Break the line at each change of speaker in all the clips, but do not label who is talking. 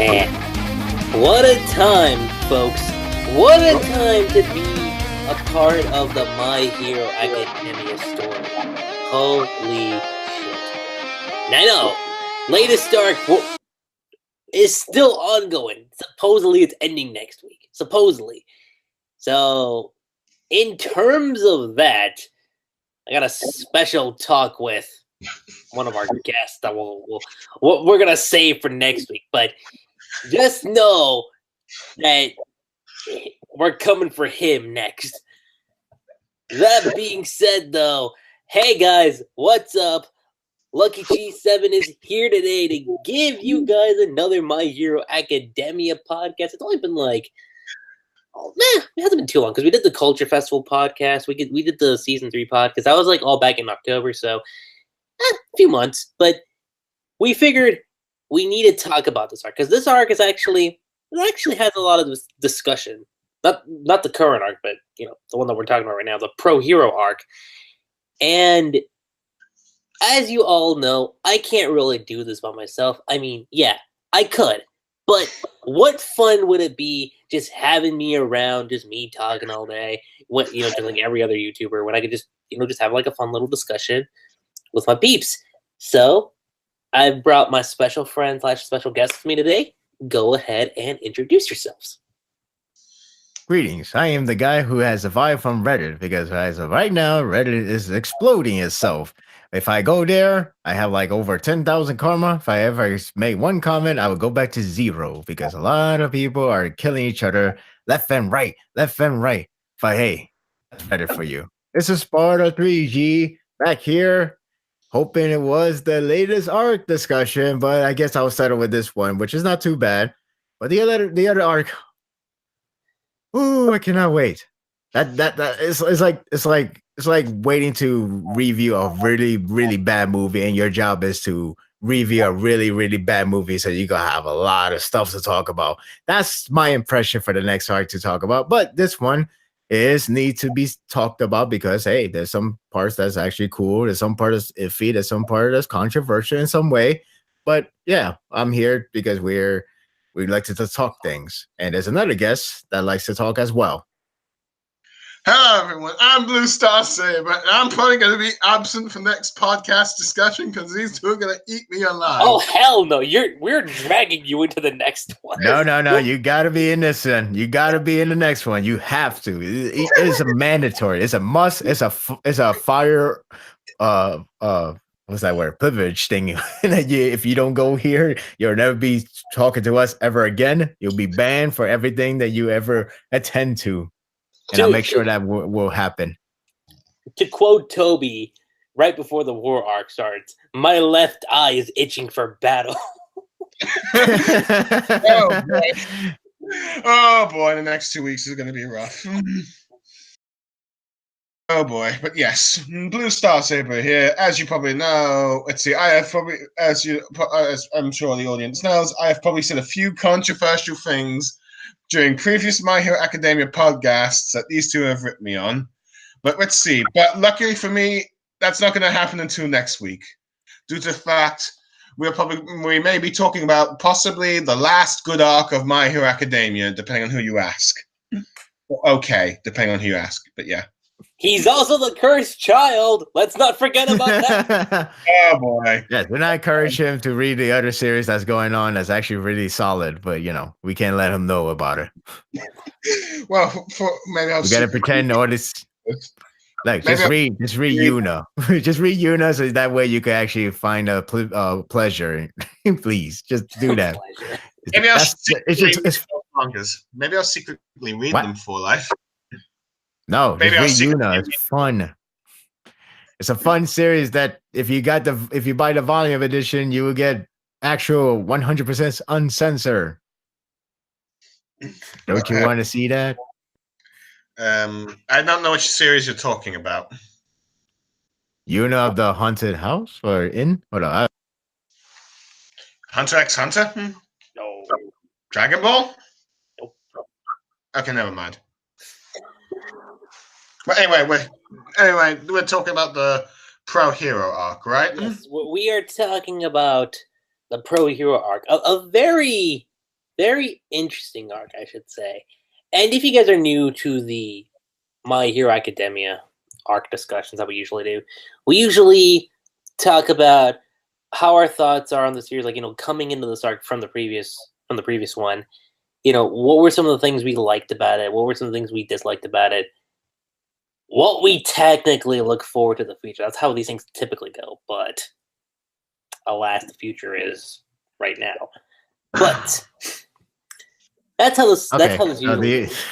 Man, what a time, folks. What a time to be a part of the My Hero Academia story. Holy shit. And I know, latest arc is still ongoing. Supposedly it's ending next week. Supposedly. So, in terms of that, I got a special talk with one of our guests that we're gonna save for next week. But just know that we're coming for him next. That being said, though, hey guys, what's up? LuckyRave is here today to give you guys another My Hero Academia podcast. It's only been it hasn't been too long because we did the Culture Festival podcast. We did the season 3 podcast. That was all back in October, so a few months. But we figured we need to talk about this arc because this arc is actually has a lot of discussion. Not the current arc, but the one that we're talking about right now, the Pro Hero arc. And as you all know, I can't really do this by myself. I mean, yeah, I could. But what fun would it be just having me around, just me talking all day, just like every other YouTuber, when I could just have a fun little discussion with my peeps. So I've brought my special friend / special guest with me today. Go ahead and introduce yourselves.
Greetings. I am the guy who has survived from Reddit because as of right now, Reddit is exploding itself. If I go there, I have over 10,000 karma. If I ever make one comment, I would go back to 0 because a lot of people are killing each other left and right. But hey, that's Reddit for you. This is Sparda3g back here, hoping it was the latest arc discussion, but I guess I'll settle with this one, which is not too bad. But the other arc, ooh, I cannot wait. It's like waiting to review a really, really bad movie, and your job is to review a really, really bad movie, so you're gonna have a lot of stuff to talk about. That's my impression for the next arc to talk about. But this one need to be talked about because hey, there's some parts that's actually cool, there's some part that's iffy, there's some part that's controversial in some way. But yeah, I'm here because we like to talk things, and there's another guest that likes to talk as well.
Hello, everyone. I'm BlueStarSaber, and I'm probably going to be absent for next podcast discussion because these two are going to eat me alive.
Oh, hell no. We're dragging you into the next one.
No. You got to be in this one. You got to be in the next one. You have to. It is a mandatory. It's a must. It's a fire, what's that word? Privilege thing. If you don't go here, you'll never be talking to us ever again. You'll be banned for everything that you ever attend to. And I'll make sure that will happen.
To quote Toby, right before the war arc starts, my left eye is itching for battle.
Oh boy, the next 2 weeks is going to be rough. Oh boy, but yes, BlueStarSaber here. As you probably know, let's see, I have probably, as I'm sure the audience knows, I have probably said a few controversial things during previous My Hero Academia podcasts that these two have written me on. But let's see. But luckily for me, that's not going to happen until next week. Due to the fact we may be talking about possibly the last good arc of My Hero Academia, depending on who you ask. Okay, depending on who you ask. But yeah.
He's also the cursed child. Let's not forget about that.
Oh boy.
Yes, and I encourage him to read the other series that's going on. That's actually really solid, but we can't let him know about it.
Well, maybe we
gotta pretend all this. Just read Yuna. Just read Yuna, so that way you can actually find a pleasure. Please, just do that.
Maybe I'll secretly read them for life.
No, just read Yuna. It's fun. It's a fun series that if you buy the volume edition, you will get actual 100% uncensored. Don't you want to see that?
I don't know which series you're talking about.
Yuna of the Haunted House or Inn? Hold on.
Hunter x Hunter?
No.
Dragon Ball?
Nope.
Okay, never mind. But anyway, we're talking about the Pro Hero arc, right?
Yes, we are talking about the Pro Hero arc. A very very interesting arc, I should say. And if you guys are new to the My Hero Academia arc discussions that we usually do, we usually talk about how our thoughts are on the series, like, coming into this arc from the previous one. What were some of the things we liked about it? What were some of the things we disliked about it? What we technically look forward to the future. That's how these things typically go, but alas, the future is right now. But that's how this usually goes.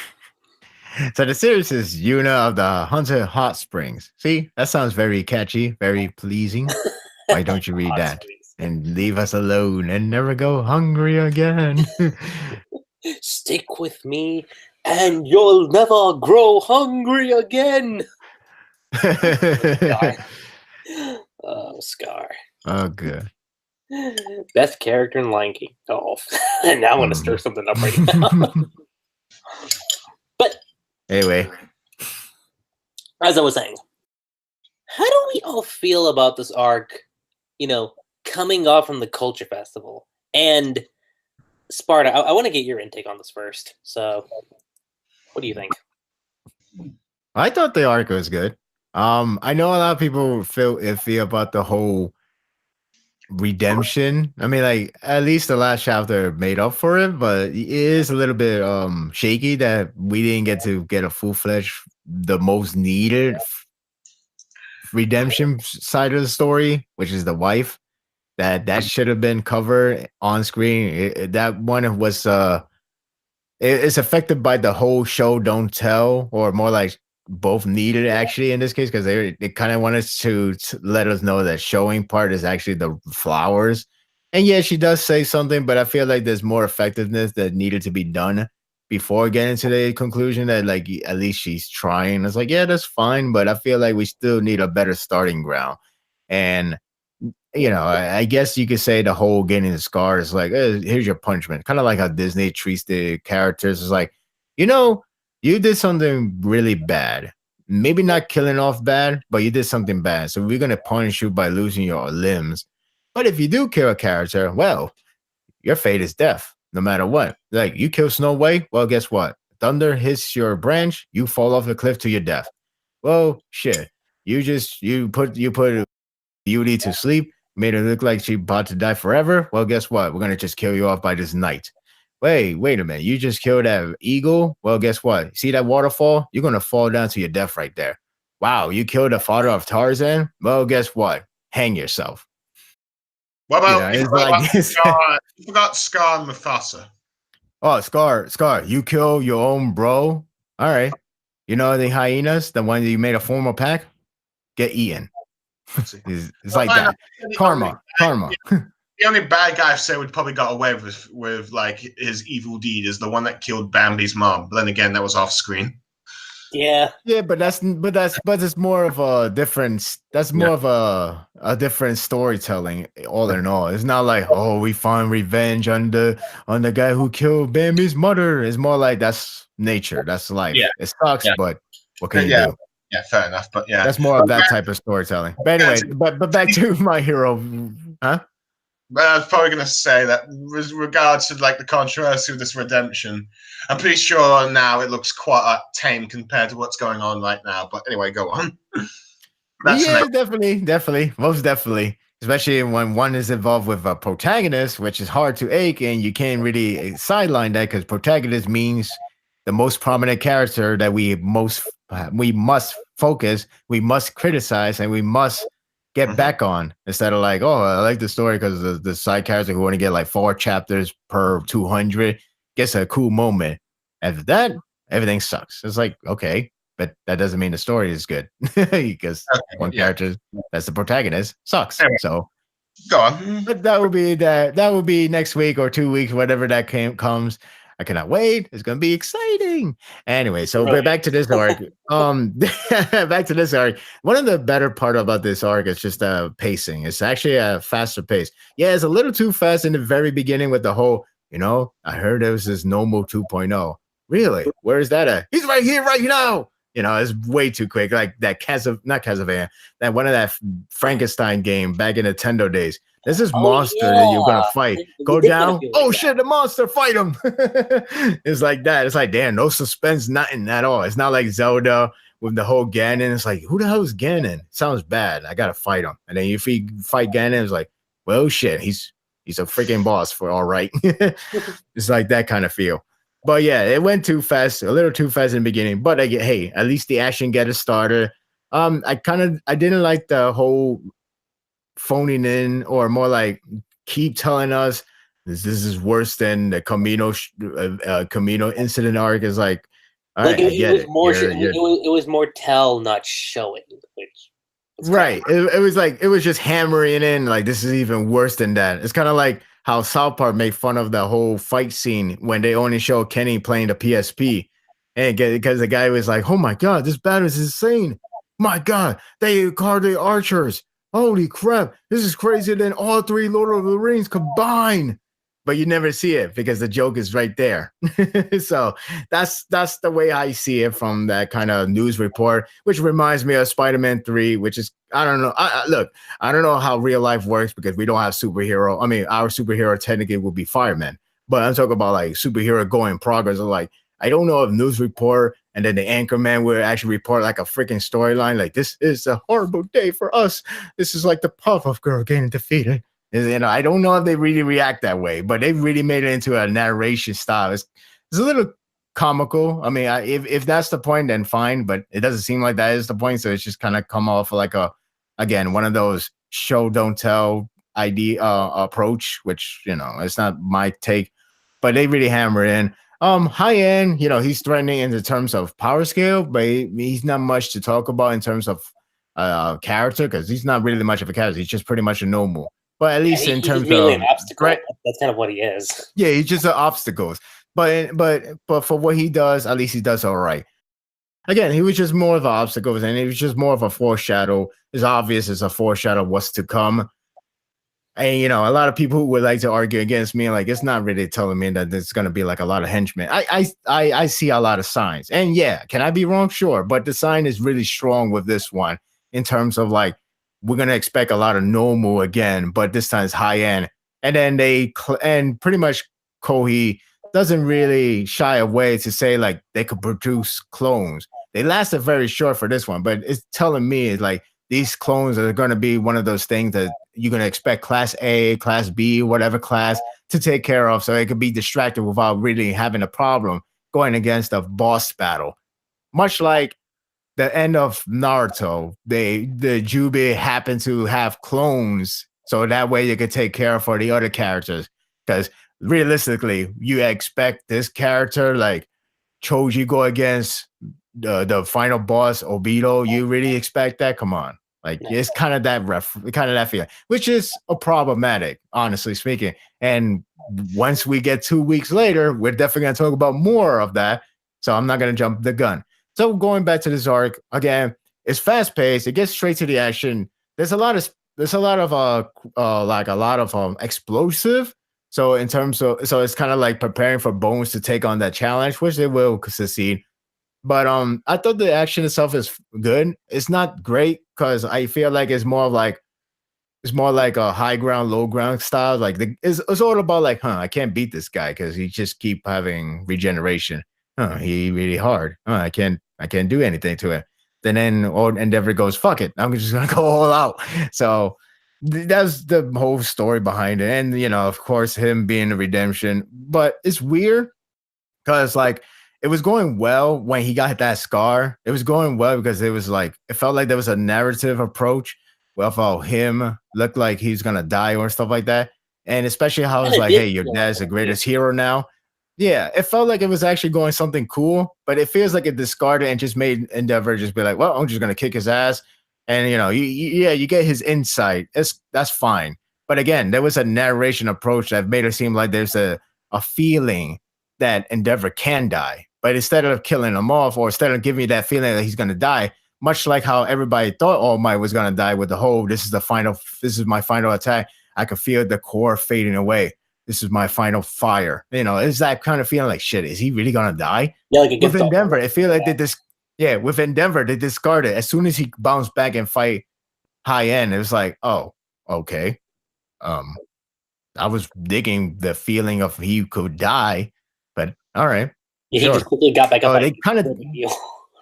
So the series is Yuna of the Hunter Hot Springs. See, that sounds very catchy, very pleasing. Why don't you read that? And leave us alone and never go hungry again.
Stick with me and you'll never grow hungry again. Oh, Scar.
Oh, good.
Best character in Lion King. Oh, and now I want to stir something up right now. But
anyway,
as I was saying, how do we all feel about this arc, coming off from the Culture Festival? And Sparda, I want to get your intake on this first. So, what do you think?
I thought the arc was good. I know a lot of people feel iffy about the whole redemption. I mean, like, at least the last chapter made up for it, but it is a little bit shaky that we didn't get a full-fledged, the most needed redemption side of the story, which is the wife. That should have been covered on screen. That one was it's affected by the whole show don't tell, or more like both needed actually in this case, because they kind of wanted to let us know that showing part is actually the flowers. And yeah, she does say something, but I feel like there's more effectiveness that needed to be done before getting to the conclusion that, like, at least she's trying. It's like, yeah, that's fine, but I feel like we still need a better starting ground. And I guess you could say the whole getting the scar is like, here's your punishment. Kind of like how Disney treats the characters. It's like, you did something really bad. Maybe not killing off bad, but you did something bad. So we're going to punish you by losing your limbs. But if you do kill a character, well, your fate is death, no matter what. Like, you kill Snow White, well, guess what? Thunder hits your branch, you fall off the cliff to your death. Well, shit. You put Beauty to sleep, made her look like she's about to die forever. Well, guess what? We're going to just kill you off by this night. Wait a minute. You just killed that eagle? Well, guess what? See that waterfall? You're going to fall down to your death right there. Wow, you killed the father of Tarzan? Well, guess what? Hang yourself.
What about you forgot Scar and Mufasa?
Oh, Scar, you kill your own bro? All right. You know the hyenas, the one that you made a formal pack? Get eaten. It's like that. Karma.
The only bad guy I say would probably got away with like his evil deed is the one that killed Bambi's mom. But then again, that was off screen.
Yeah,
but it's more of a different. That's more of a different storytelling. All in all, it's not like, oh, we find revenge on the guy who killed Bambi's mother. It's more like that's nature. That's life. Yeah. It sucks, but what can you do?
Yeah, fair enough. But yeah,
that's more of that type of storytelling. But anyway, but back to My Hero, huh?
But I was probably going to say that with regards to like the controversy of this redemption, I'm pretty sure now it looks quite tame compared to what's going on right now. But anyway, go on.
Definitely, most definitely. Especially when one is involved with a protagonist, which is hard to ache, and you can't really sideline that because protagonist means the most prominent character that we must focus, we must criticize, and we must get back on, instead of like, oh, I like the story because the side character who only get like 4 chapters per 200 gets a cool moment. After that, everything sucks. It's like, okay, but that doesn't mean the story is good because character that's the protagonist sucks. Anyway, so
go on.
But that would be next week or 2 weeks, whatever that comes. I cannot wait. It's gonna be exciting. Anyway, so back to this arc. Back to this arc. One of the better part about this arc is just pacing. It's actually a faster pace. Yeah, it's a little too fast in the very beginning with the whole, I heard there was this Nomo 2.0. Really? Where is that at? He's right here, right now. It's way too quick. Like that not Castlevania, that one of that Frankenstein game back in Nintendo days. There's this
Oh
monster that you're gonna
yeah,
fight.
it
Go
did kind of
down.
feel like
Oh
that.
shit, the monster, fight him. It's like that. It's like, damn, no suspense, nothing at all. It's not like Zelda with the whole Ganon. It's like, who the hell is Ganon? Sounds bad. I gotta fight him. And then if you fight Ganon, it's like, well shit, he's a freaking boss for all right. It's like that kind of feel. But yeah, it went too fast, a little too fast in the beginning. But hey, at least the action get it started. I didn't like the whole phoning in, or more like keep telling us this is worse than the Camino incident arc. Is like, all
Like
right, I
it
get
was
it.
more,
You're
it was more tell, not showing, which was
right. It was like it was just hammering in like this is even worse than that. It's kind of like how South Park made fun of the whole fight scene when they only show Kenny playing the PSP, and because the guy was like, "Oh my god, this battle is insane! My god, they called the archers! Holy crap, this is crazier than all three Lord of the Rings combined." But you never see it because the joke is right there. So that's the way I see it from that kind of news report, which reminds me of Spider-Man 3, which is I don't know. Look, I don't know how real life works because we don't have superhero. I mean, our superhero technically would be firemen, but I'm talking about like superhero going progress. Or like I don't know if news report and then the anchorman will actually report like a freaking storyline. Like this is a horrible day for us. This is like the Puff-Up Girl getting defeated. You know, I don't know if they really react that way, but they really made it into a narration style. It's a little comical. I mean, if that's the point, then fine. But it doesn't seem like that is the point. So it's just kind of come off like again, one of those show don't tell idea approach, which it's not my take, but they really hammer in. High end, he's threatening in the terms of power scale, but he's not much to talk about in terms of character because he's not really much of a character. He's just pretty much a normal. But at least in
he's
terms
mainly
of
an obstacle.
threat,
That's kind of what he is.
yeah, he's just an obstacles. But for what he does, at least he does all right. Again, he was just more of an obstacles, and it was just more of a foreshadow. It's obvious it's a foreshadow of what's to come. And a lot of people who would like to argue against me, like it's not really telling me that there's going to be like a lot of henchmen. I see a lot of signs, and yeah, can I be wrong? Sure, but the sign is really strong with this one in terms of like we're gonna expect a lot of normal again, but this time it's high end. And then and pretty much Kohi doesn't really shy away to say like they could produce clones. They lasted very short for this one, but it's telling me it's like these clones are going to be one of those things that you're going to expect class A, class B, whatever class to take care of. So it could be distracted without really having a problem going against a boss battle. Much like the end of Naruto, the Jubi happened to have clones. So that way you could take care of for the other characters. Because realistically, you expect this character like Choji go against the final boss Obito. You really expect that? Come on. Like it's kind of that feeling, which is a problematic, honestly speaking. And once we get 2 weeks later, we're definitely going to talk about more of that. So I'm not going to jump the gun. So going back to this arc again, it's fast paced. It gets straight to the action. There's a lot of explosive. So in terms of it's kind of like preparing for Bones to take on that challenge, which they will succeed. But I thought the action itself is good. It's not great because I feel like it's more like a high ground, low ground style. Like it's all about like, I can't beat this guy because he just keep having regeneration. He really hard. I can't do anything to it. Then Endeavor goes, fuck it, I'm just gonna go all out. So that's the whole story behind it. And of course, him being the redemption. But it's weird because like it was going well when he got that scar. It was going well because it was like it felt like there was a narrative approach. Well, how him looked like he's gonna die or stuff like that. And especially how it's like, hey, your dad's the greatest hero now. Yeah, it felt like it was actually going something cool, but it feels like it discarded and just made Endeavor just be like, well, I'm just gonna kick his ass. And you get his insight. That's fine. But again, there was a narration approach that made it seem like there's a feeling that Endeavor can die. But instead of killing him off, or instead of giving you that feeling that he's gonna die, much like how everybody thought All Might was gonna die with the whole, this is my final attack. I could feel the core fading away. This is my final fire. It's that kind of feeling like, shit, is he really gonna die?
Yeah, like
with Endeavor, I feel like with Endeavor, they discarded as soon as he bounced back and fight high end. It was like, oh, okay. I was digging the feeling of he could die, but all right,
Yeah, he
sure.
just quickly got back up.
Oh,
Like,
they kind of
no big deal.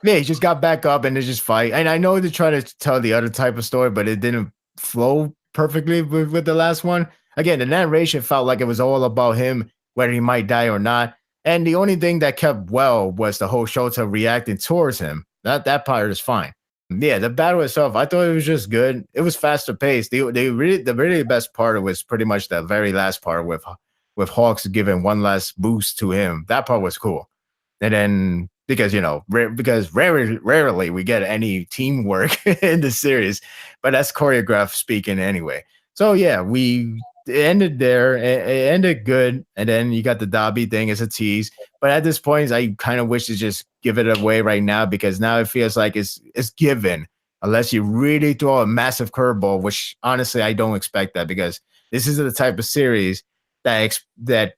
yeah, he just got back up and they just fight. And I know they try to tell the other type of story, but it didn't flow perfectly with the last one. Again, the narration felt like it was all about him, whether he might die or not. And the only thing that kept well was the whole Shota reacting towards him. That part is fine. Yeah, the battle itself, I thought it was just good. It was faster paced. The really best part was pretty much the very last part with Hawks giving one last boost to him. That part was cool. And then because because rarely we get any teamwork in the series, but that's choreographed speaking anyway. So yeah, it ended there. It ended good, and then you got the Dobby thing as a tease. But at this point, I kind of wish to just give it away right now because now it feels like it's given unless you really throw a massive curveball, which honestly I don't expect that because this is the type of series that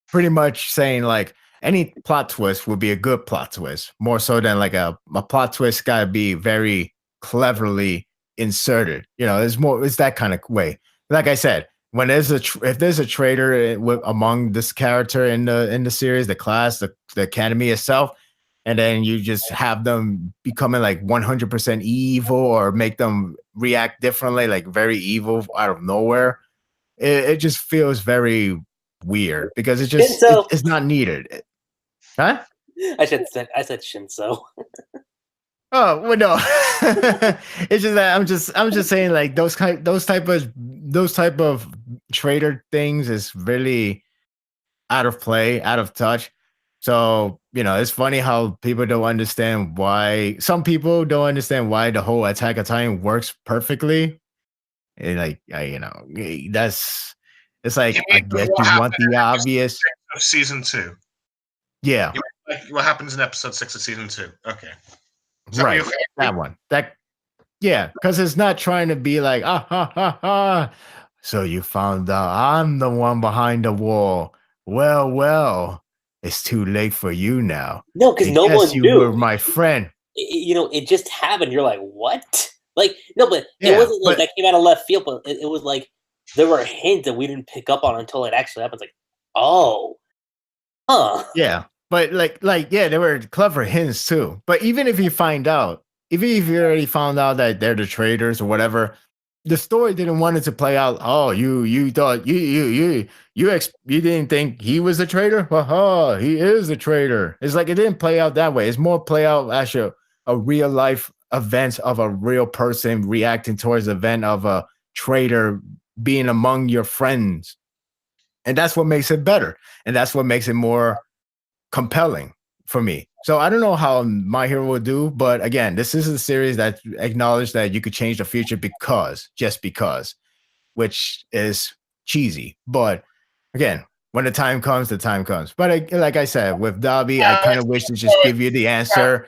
pretty much saying like any plot twist would be a good plot twist, more so than like a plot twist gotta be very cleverly inserted. It's that kind of way. Like I said, when if there's a traitor among this character in the series, the class, the academy itself, and then you just have them becoming like 100% evil or make them react differently, like very evil out of nowhere, it just feels very weird because it's not needed. Huh?
I said Shinso.
Oh well, no. It's just that I'm just saying like those type of trader things is really out of play, out of touch. So it's funny how people don't understand why. Some people don't understand why the whole Attack on Titan works perfectly. And that's it's like I guess you want the obvious.
Of season 2.
Yeah.
Like what happens in episode 6 of season 2? Okay.
Right. That one. Yeah, because it's not trying to be like, ah, ha, ha, ha. So you found out I'm the one behind the wall. Well, it's too late for you now.
No, because no one
you
knew.
Were my friend.
It just happened. You're like, what? Like, no, but
Yeah,
it wasn't like that came out of left field, but it was like there were hints that we didn't pick up on until it actually happens. Like, oh, huh.
Yeah. But yeah, there were clever hints too. But even if you find out, even if you already found out that they're the traitors or whatever, the story didn't want it to play out. Oh, you thought you didn't think he was a traitor? Haha, he is a traitor. It's like it didn't play out that way. It's more play out as a real life event of a real person reacting towards the event of a traitor being among your friends. And that's what makes it better. And that's what makes it more compelling for me. So I don't know how My Hero will do, but again, this is a series that acknowledged that you could change the future just because, which is cheesy. But again, when the time comes, the time comes. But like I said, with Dobby, I kind of wish to just give you the answer.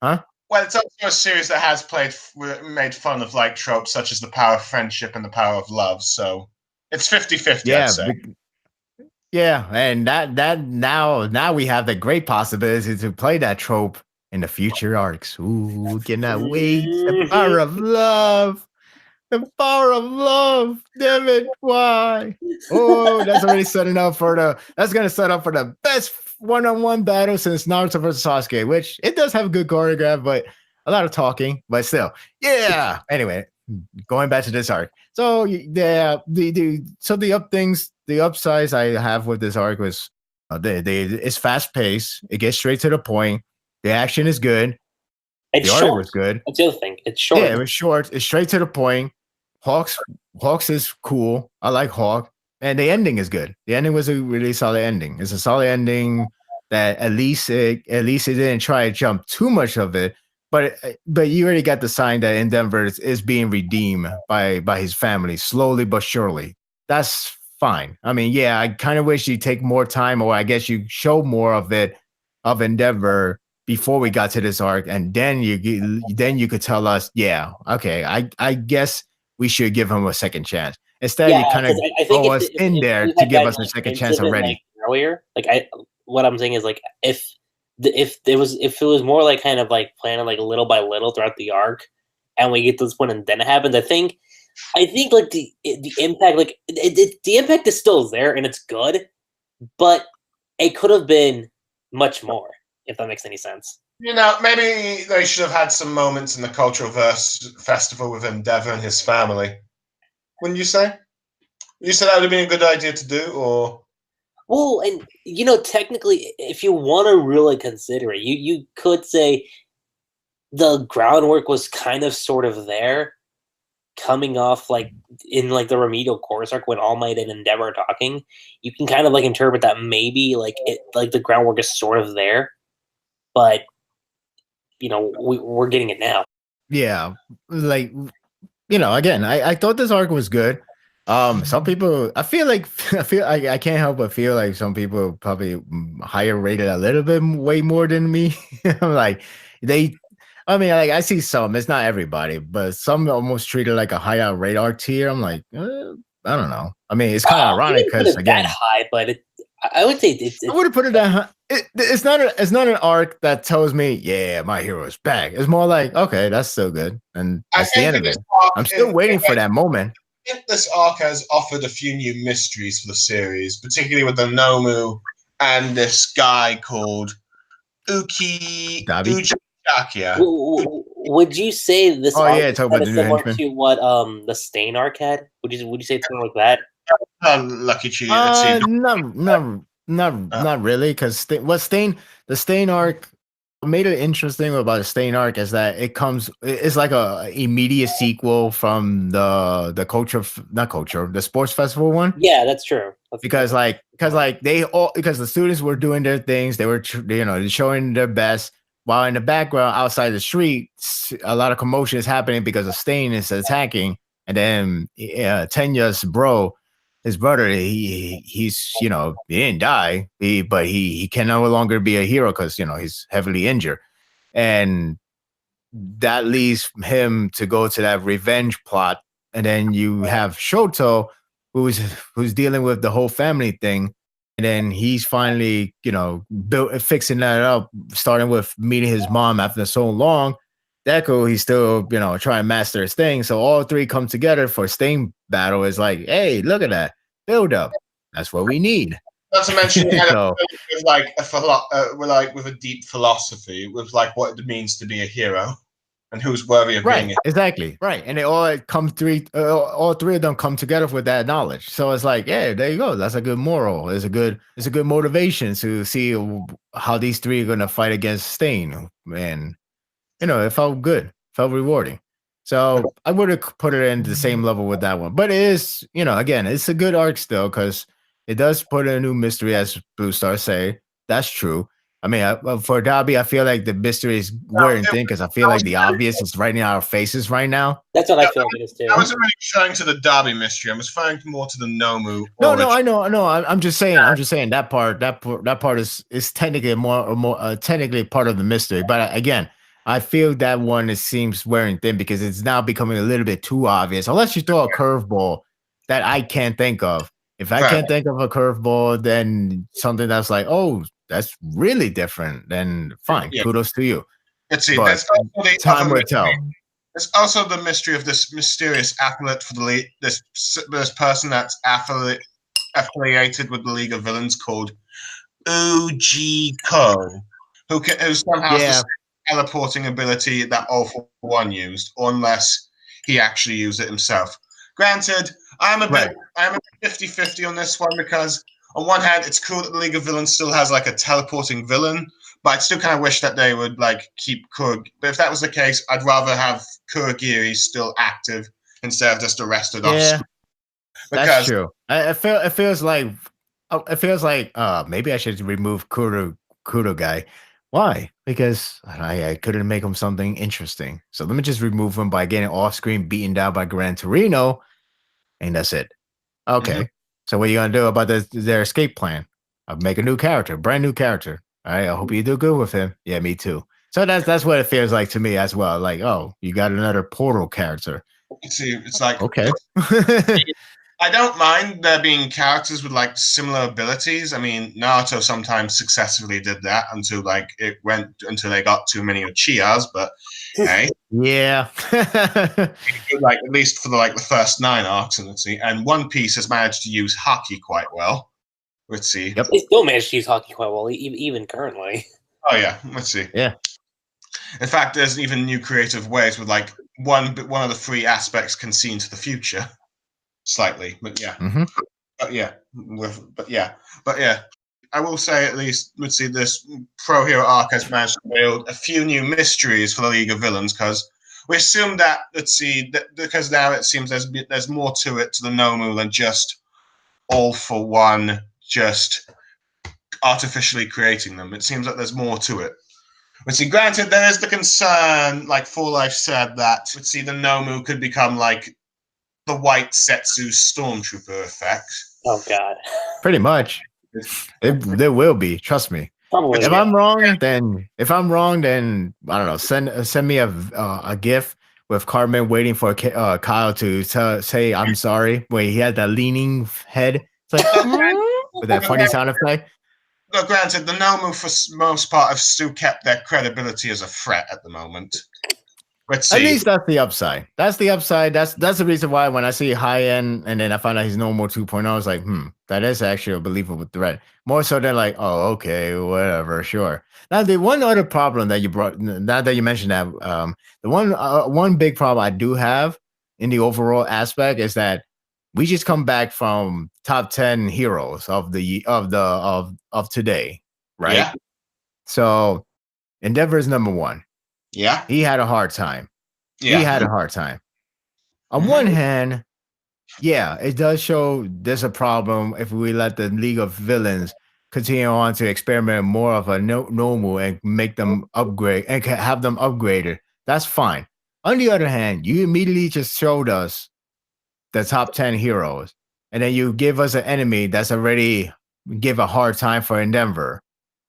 Huh?
Well, it's also a series that has made fun of like tropes such as the power of friendship and the power of love. So it's 50-50,
yeah,
I'd say.
Yeah, and that now we have the great possibility to play that trope in the future arcs. Ooh, cannot wait. The power of love. The power of love. Damn it. Why? Oh, that's already setting up that's gonna set up for the best one-on-one battle since Naruto versus Sasuke, which it does have a good choreograph, but a lot of talking, but still. Yeah. Anyway, going back to this arc. So yeah, the upsides I have with this arc was it's fast paced. It gets straight to the point. The action is good.
It's
the
short.
art was good.
That's the other thing. It's short.
Yeah, it was short. It's straight to the point. Hawks is cool. I like Hawk, and the ending is good. The ending was a really solid ending. It's a solid ending that at least it didn't try to jump too much of it. But you already got the sign that Endevour is being redeemed by his family slowly but surely. That's fine. I mean, yeah, I kind of wish you take more time, or I guess you show more of it of Endeavour before we got to this arc, and then you could tell us, yeah, okay, I guess we should give him a second chance. Instead, you kind of throw us in there to give us a second chance already.
Like earlier, what I'm saying is like if it was more like kind of like planning like little by little throughout the arc, and we get to this point and then it happens, I think I think like the impact, like the impact is still there and it's good, but it could have been much more, if that makes any sense.
Maybe they should have had some moments in the Cultural Festival with Endeavour and his family. Wouldn't you say? You said that would have been a good idea to do, or?
Well, and technically, if you want to really consider it, you could say the groundwork was kind of sort of there, coming off like in like the remedial course arc when All Might and Endeavor are talking. You can kind of like interpret that maybe like the groundwork is sort of there, but we're getting it now.
Yeah, like again, I thought this arc was good. Some people, I can't help but feel like some people probably higher rated a little bit way more than me. I'm like, I see some, it's not everybody, but some almost treat it like a higher radar tier. I'm like, I don't know. I mean, it's kind of ironic because again,
that high, but I would say it's
I would have put it that high. It's not an arc that tells me, yeah, my hero is back. It's more like, okay, that's still good, and that's the end of it. I'm still waiting for that moment.
I think this arc has offered a few new mysteries for the series, particularly with the Nomu and this guy called Uchihakia.
Would you say this
arc
is similar to what the Stain arc had? Would you say something like that?
Lucky cheat. Let's see.
Not really, because the Stain arc made it interesting about the Stain arc is that it's like a immediate sequel from the sports festival one.
Yeah, that's true.
Because the students were doing their things, they were showing their best, while in the background outside the street, a lot of commotion is happening because of Stain is attacking, and then Tenya's his brother, he's he didn't die, but he can no longer be a hero because he's heavily injured, and that leads him to go to that revenge plot. And then you have Shoto, who's dealing with the whole family thing, and then he's finally fixing that up, starting with meeting his mom after so long. Deku, he's still, trying to master his thing. So all three come together for Stain battle. Is like, hey, look at that build up. That's what we need.
Not to mention, with a deep philosophy, with like what it means to be a hero and who's worthy of being it.
Exactly, right. And they all all three of them come together with that knowledge. So it's like, yeah, there you go. That's a good moral. It's a good motivation to see how these three are gonna fight against Stain. And it felt good, felt rewarding. So I would have put it in the same level with that one. But it is, again, it's a good arc still because it does put in a new mystery, as BlueStar say. That's true. I mean, for Dabi, I feel like the mystery is weird thing because I feel like the obvious is right in our faces right now.
That's what I feel like it is too.
I wasn't really referring to the Dabi mystery. I was referring more to the Nomu.
No, I know. I'm just saying that part is technically more technically part of the mystery. But again, I feel that one seems wearing thin because it's now becoming a little bit too obvious. Unless you throw a curveball that I can't think of. If I can't think of a curveball, then something that's like, oh, that's really different. Then fine, kudos to you.
Let's see.
But time will tell.
There's also the mystery of this mysterious athlete for this person that's affiliated with the League of Villains called Ujiko, who somehow has the teleporting ability that All For One used, unless he actually used it himself. Granted, I'm a bit 50-50 on this one because on one hand, it's cool that the League of Villains still has like a teleporting villain, but I still kind of wish that they would like keep But if that was the case, I'd rather have Kurogiri still active instead of just arrested off screen.
That's true. It feels like maybe I should remove Kudo guy. Why? Because I couldn't make him something interesting. So let me just remove him by getting off screen beaten down by Gran Torino, and that's it. Okay. Mm-hmm. So what are you gonna do about their escape plan? I'll make a new character, brand new character. All right. I hope you do good with him. Yeah, me too. So that's what it feels like to me as well. Like, oh, you got another Portal character.
See, it's like
okay.
I don't mind there being characters with like similar abilities. I mean, Naruto sometimes successfully did that until like it went until they got too many Uchihas, but hey,
Yeah.
like at least for the first 9 arcs, and let's see. And One Piece has managed to use Haki quite well. Let's see.
Yep.
They still manage to use hockey quite well, even currently.
Oh yeah, let's see.
Yeah.
In fact, there's even new creative ways with like one of the 3 aspects can see into the future, slightly, but yeah.
Mm-hmm.
But yeah. I will say at least, let's see, this Pro Hero arc has managed to build a few new mysteries for the League of Villains, because we assume that, let's see, because now it seems there's more to it, to the Nomu, than just all for one, just artificially creating them. It seems like there's more to it. Let's see, granted, there is the concern, like Full Life said, that, let's see, the Nomu could become like the White Setsu Stormtrooper effect.
Oh God.
Pretty much. There will be. Trust me.
Probably.
If I'm wrong, then I don't know. Send me a GIF with Cartman waiting for Kyle to say I'm sorry when he had that leaning head. It's like with that funny sound effect.
But granted, the Nomu for most part have still kept their credibility as a threat at the moment. Let's see.
At least that's the upside. That's the upside. That's the reason why when I see high end and then I find out he's no more 2.0, I was like, that is actually a believable threat. More so than like, oh, okay, whatever, sure. Now the one other problem that you brought, now that you mentioned that, the one big problem I do have in the overall aspect is that we just come back from top 10 heroes of today, right?
Yeah.
So Endeavor is number 1.
Yeah.
He had a hard time.
Yeah.
He had a hard time. On one hand, yeah, it does show there's a problem if we let the League of Villains continue on to experiment more of a normal and make them upgrade and have them upgraded. That's fine. On the other hand, you immediately just showed us the top 10 heroes, and then you give us an enemy that's already give a hard time for Endeavor.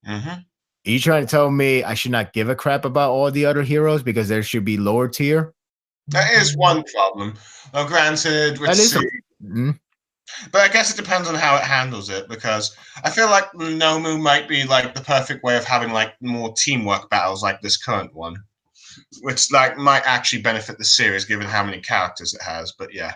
Mm-hmm.
Are you trying to tell me I should not give a crap about all the other heroes because there should be lower tier?
That is one problem. Well, granted, let's see. But I guess it depends on how it handles it, because I feel like Nomu might be like the perfect way of having like more teamwork battles like this current one, which like might actually benefit the series given how many characters it has. But yeah.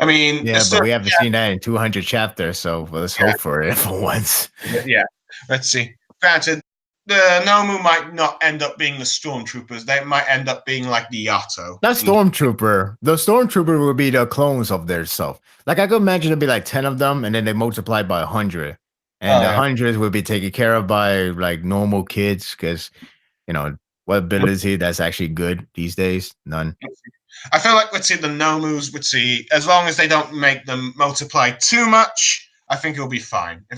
I mean,
yeah, but we haven't seen that in 200 chapters, so let's hope for it for once.
Yeah, let's see. Granted, the Nomu might not end up being the Stormtroopers. They might end up being like the Yato.
Not Stormtrooper. The Stormtrooper would be the clones of their self. Like I could imagine it'd be like 10 of them, and then they multiply by 100. And the hundreds would be taken care of by like normal kids, because what ability that's actually good these days? None.
I feel like, let's see, the Nomus, let's see, as long as they don't make them multiply too much, I think it'll be fine. If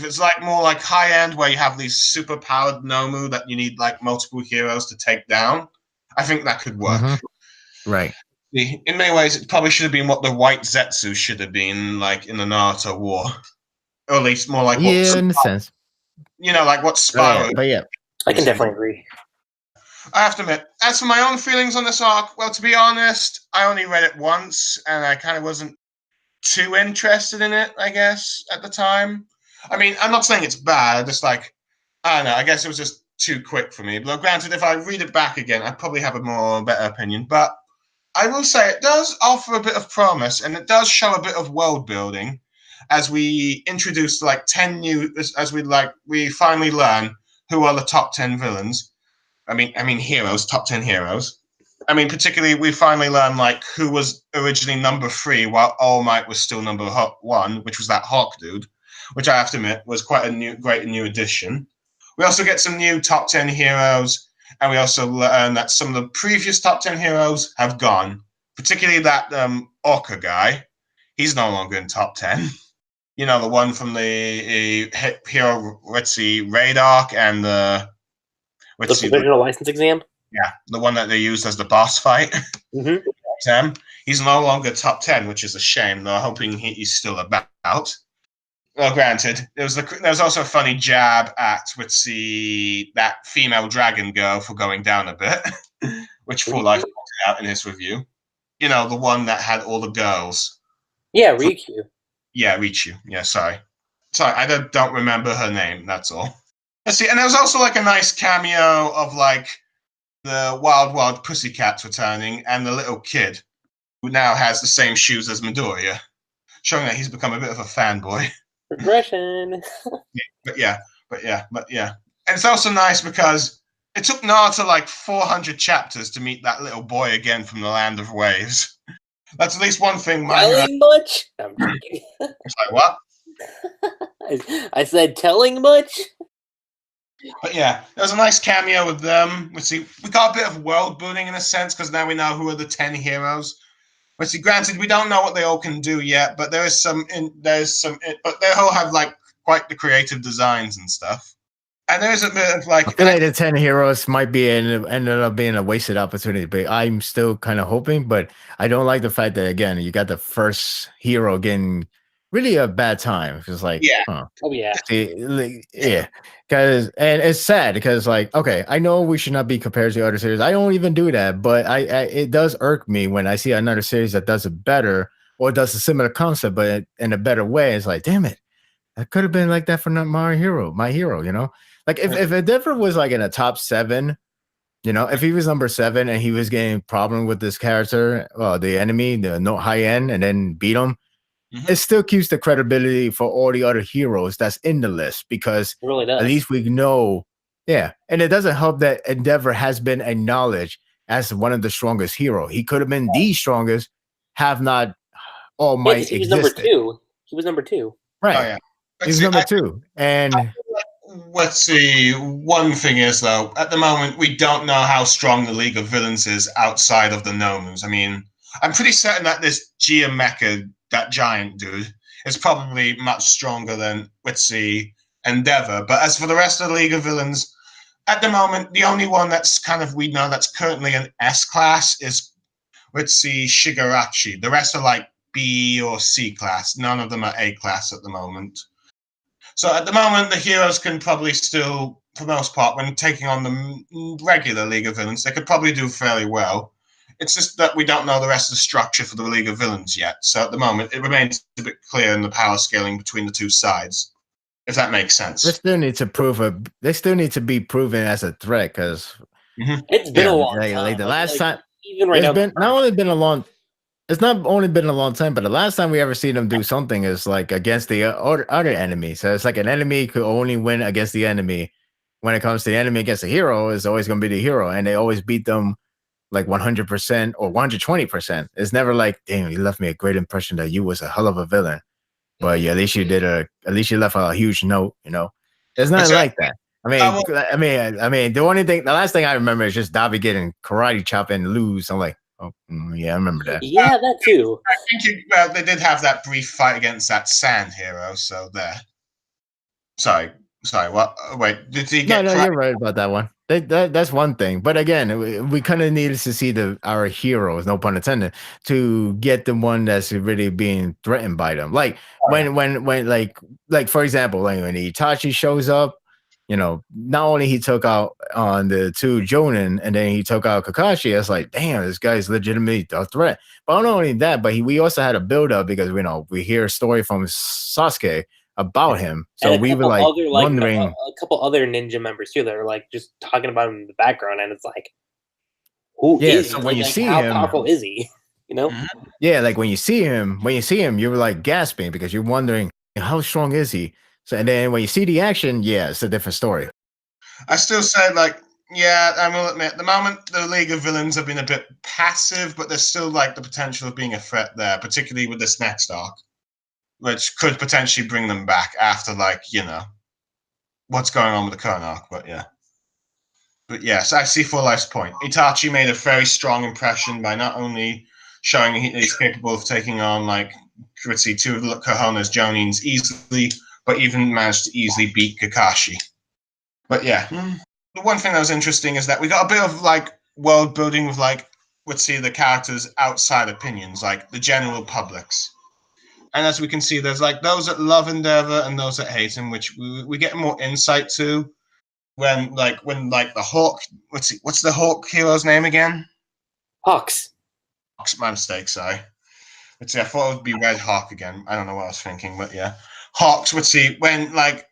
it's like more like high end where you have these super powered Nomu that you need like multiple heroes to take down, I think that could work.
Mm-hmm. Right.
In many ways, it probably should have been what the White Zetsu should have been like in the Naruto War, or at least more like
in a sense.
Like what Spyro.
But yeah,
I can definitely agree.
I have to admit, as for my own feelings on this arc, well, to be honest, I only read it once, and I kind of wasn't too interested in it, I guess, at the time. I mean, I'm not saying it's bad, just like, I don't know, I guess it was just too quick for me. But granted, if I read it back again, I'd probably have a better opinion. But I will say it does offer a bit of promise, and it does show a bit of world building as we introduce like 10 new, as we finally learn who are the top 10 villains. I mean heroes, top 10 heroes. I mean, particularly, we finally learned like who was originally number 3, while All Might was still number 1, which was that Hawk dude, which I have to admit was quite a great new addition. We also get some new top 10 heroes, and we also learn that some of the previous top 10 heroes have gone. Particularly that Orca guy, he's no longer in top 10. The one from the hero, let's see, Raid arc and the
provisional license exam?
Yeah, the one that they used as the boss fight.
Mm-hmm.
He's no longer top 10, which is a shame, though. Hoping he's still about. Well, granted, there was also a funny jab at, let's see, that female dragon girl for going down a bit, which Full Life pointed out in his review. The one that had all the girls.
Yeah, Riku.
Yeah, Richu. Yeah, sorry, I don't remember her name. That's all. Let's see, and there was also like a nice cameo of like the Wild Wild Pussycats returning, and the little kid who now has the same shoes as Midoriya, showing that he's become a bit of a fanboy.
Progression.
But yeah. And it's also nice because it took Naruto like 400 chapters to meet that little boy again from the Land of Waves. That's at least one thing.
Telling much? I'm joking.
It's like, what?
I said telling much?
But yeah, there was a nice cameo with them. We got a bit of world building in a sense because now we know who are the 10 heroes. Granted, we don't know what they all can do yet, but but they all have like quite the creative designs and stuff. And there's a bit of like,
I feel like the 10 heroes might be ended up being a wasted opportunity, but I'm still kind of hoping. But I don't like the fact that again you got the first hero getting really a bad time. It's like,
yeah,
oh yeah,
yeah, because and it's sad because like, okay, I know we should not be compared to other series. I don't even do that, but I it does irk me when I see another series that does it better or does a similar concept but in a better way. It's like, damn it, that could have been like that for not my hero, you know. Like if Endeavour was like in a top 7, you know, if he was number 7 and he was getting problem with this character, the enemy, the no high end, and then beat him, it still keeps the credibility for all the other heroes that's in the list because
it really does.
At least we know, yeah. And it doesn't help that Endeavour has been acknowledged as one of the strongest hero. He could have been the strongest, have not All Might
he was
existed.
number 2. He was number 2.
Right.
Oh, yeah.
He's number 2. And
let's see. One thing is, though, at the moment, we don't know how strong the League of Villains is outside of the Nomus. I mean, I'm pretty certain that this Geomecha, that giant dude, is probably much stronger than, let's see, Endeavour. But as for the rest of the League of Villains, at the moment, the only one that's kind of we know that's currently an S class is, let's see, Shigaraki. The rest are like B or C class. None of them are A class at the moment. So at the moment, the heroes can probably still, for the most part, when taking on the regular League of Villains, they could probably do fairly well. It's just that we don't know the rest of the structure for the League of Villains yet. So at the moment, it remains a bit clear in the power scaling between the two sides, if that makes sense.
They still need to they still need to be proven as a threat because
it's been a long time.
Like the last time,
even right now,
it's not only been a long time, but the last time we ever seen them do something is like against the other enemy. So it's like an enemy could only win against the enemy. When it comes to the enemy against the hero, is always going to be the hero, and they always beat them like 100% or 120%. It's never like, damn, you left me a great impression that you was a hell of a villain. But yeah, at least you left a huge note, you know. It's not like that. I mean, the last thing I remember is just Davi getting karate chop and lose. I'm like, oh, yeah, I remember that.
Yeah, that too.
I think they did have that brief fight against that sand hero, so there. Sorry, what? Wait, did he get...
No, you're right about that one. That's one thing. But again, we kind of needed to see our heroes, no pun intended, to get the one that's really being threatened by them. Like when like for example, like when Itachi shows up, you know, not only he took out on the 2 Jonin and then he took out Kakashi, it's like, damn, this guy's legitimately a threat. But not only that, but we also had a build up because we hear a story from Sasuke about him, so we were like wondering
a couple other ninja members too that are like just talking about him in the background, and it's like, who is he?
So when you see
how
him,
powerful is he? You know?
Yeah, like when you see him, you were like gasping because you're wondering how strong is he. So and then when you see the action, yeah, it's a different story.
I still say like, yeah, I will admit, at the moment the League of Villains have been a bit passive, but there's still like the potential of being a threat there, particularly with this next arc, which could potentially bring them back after, like, you know, what's going on with the current arc. But yes, I see Full Life's point. Itachi made a very strong impression by not only showing he's capable of taking on, like, let's see, 2 of the Kohona's Jonins easily, but even managed to easily beat Kakashi. But yeah, the one thing that was interesting is that we got a bit of, like, world building with, like, let's see, the characters' outside opinions, like the general public's. And as we can see, there's like those that love Endeavour and those that hate him, which we get more insight to when the Hawk. What's the Hawk hero's name again?
Hawks.
My mistake. Sorry. let's see, I thought it would be Red Hawk again. I don't know what I was thinking, but yeah. Hawks, let's see, when the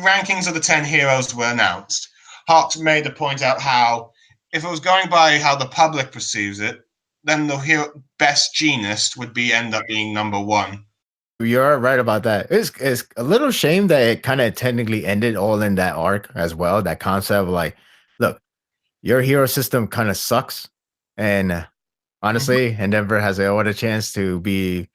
rankings of the 10 heroes were announced, Hawks made a point out how if it was going by how the public perceives it, then the best genist would end up being number 1.
You're right about that. It's a little shame that it kind of technically ended all in that arc as well. That concept of like, look, your hero system kind of sucks, and honestly, Endeavour has a what a chance to be.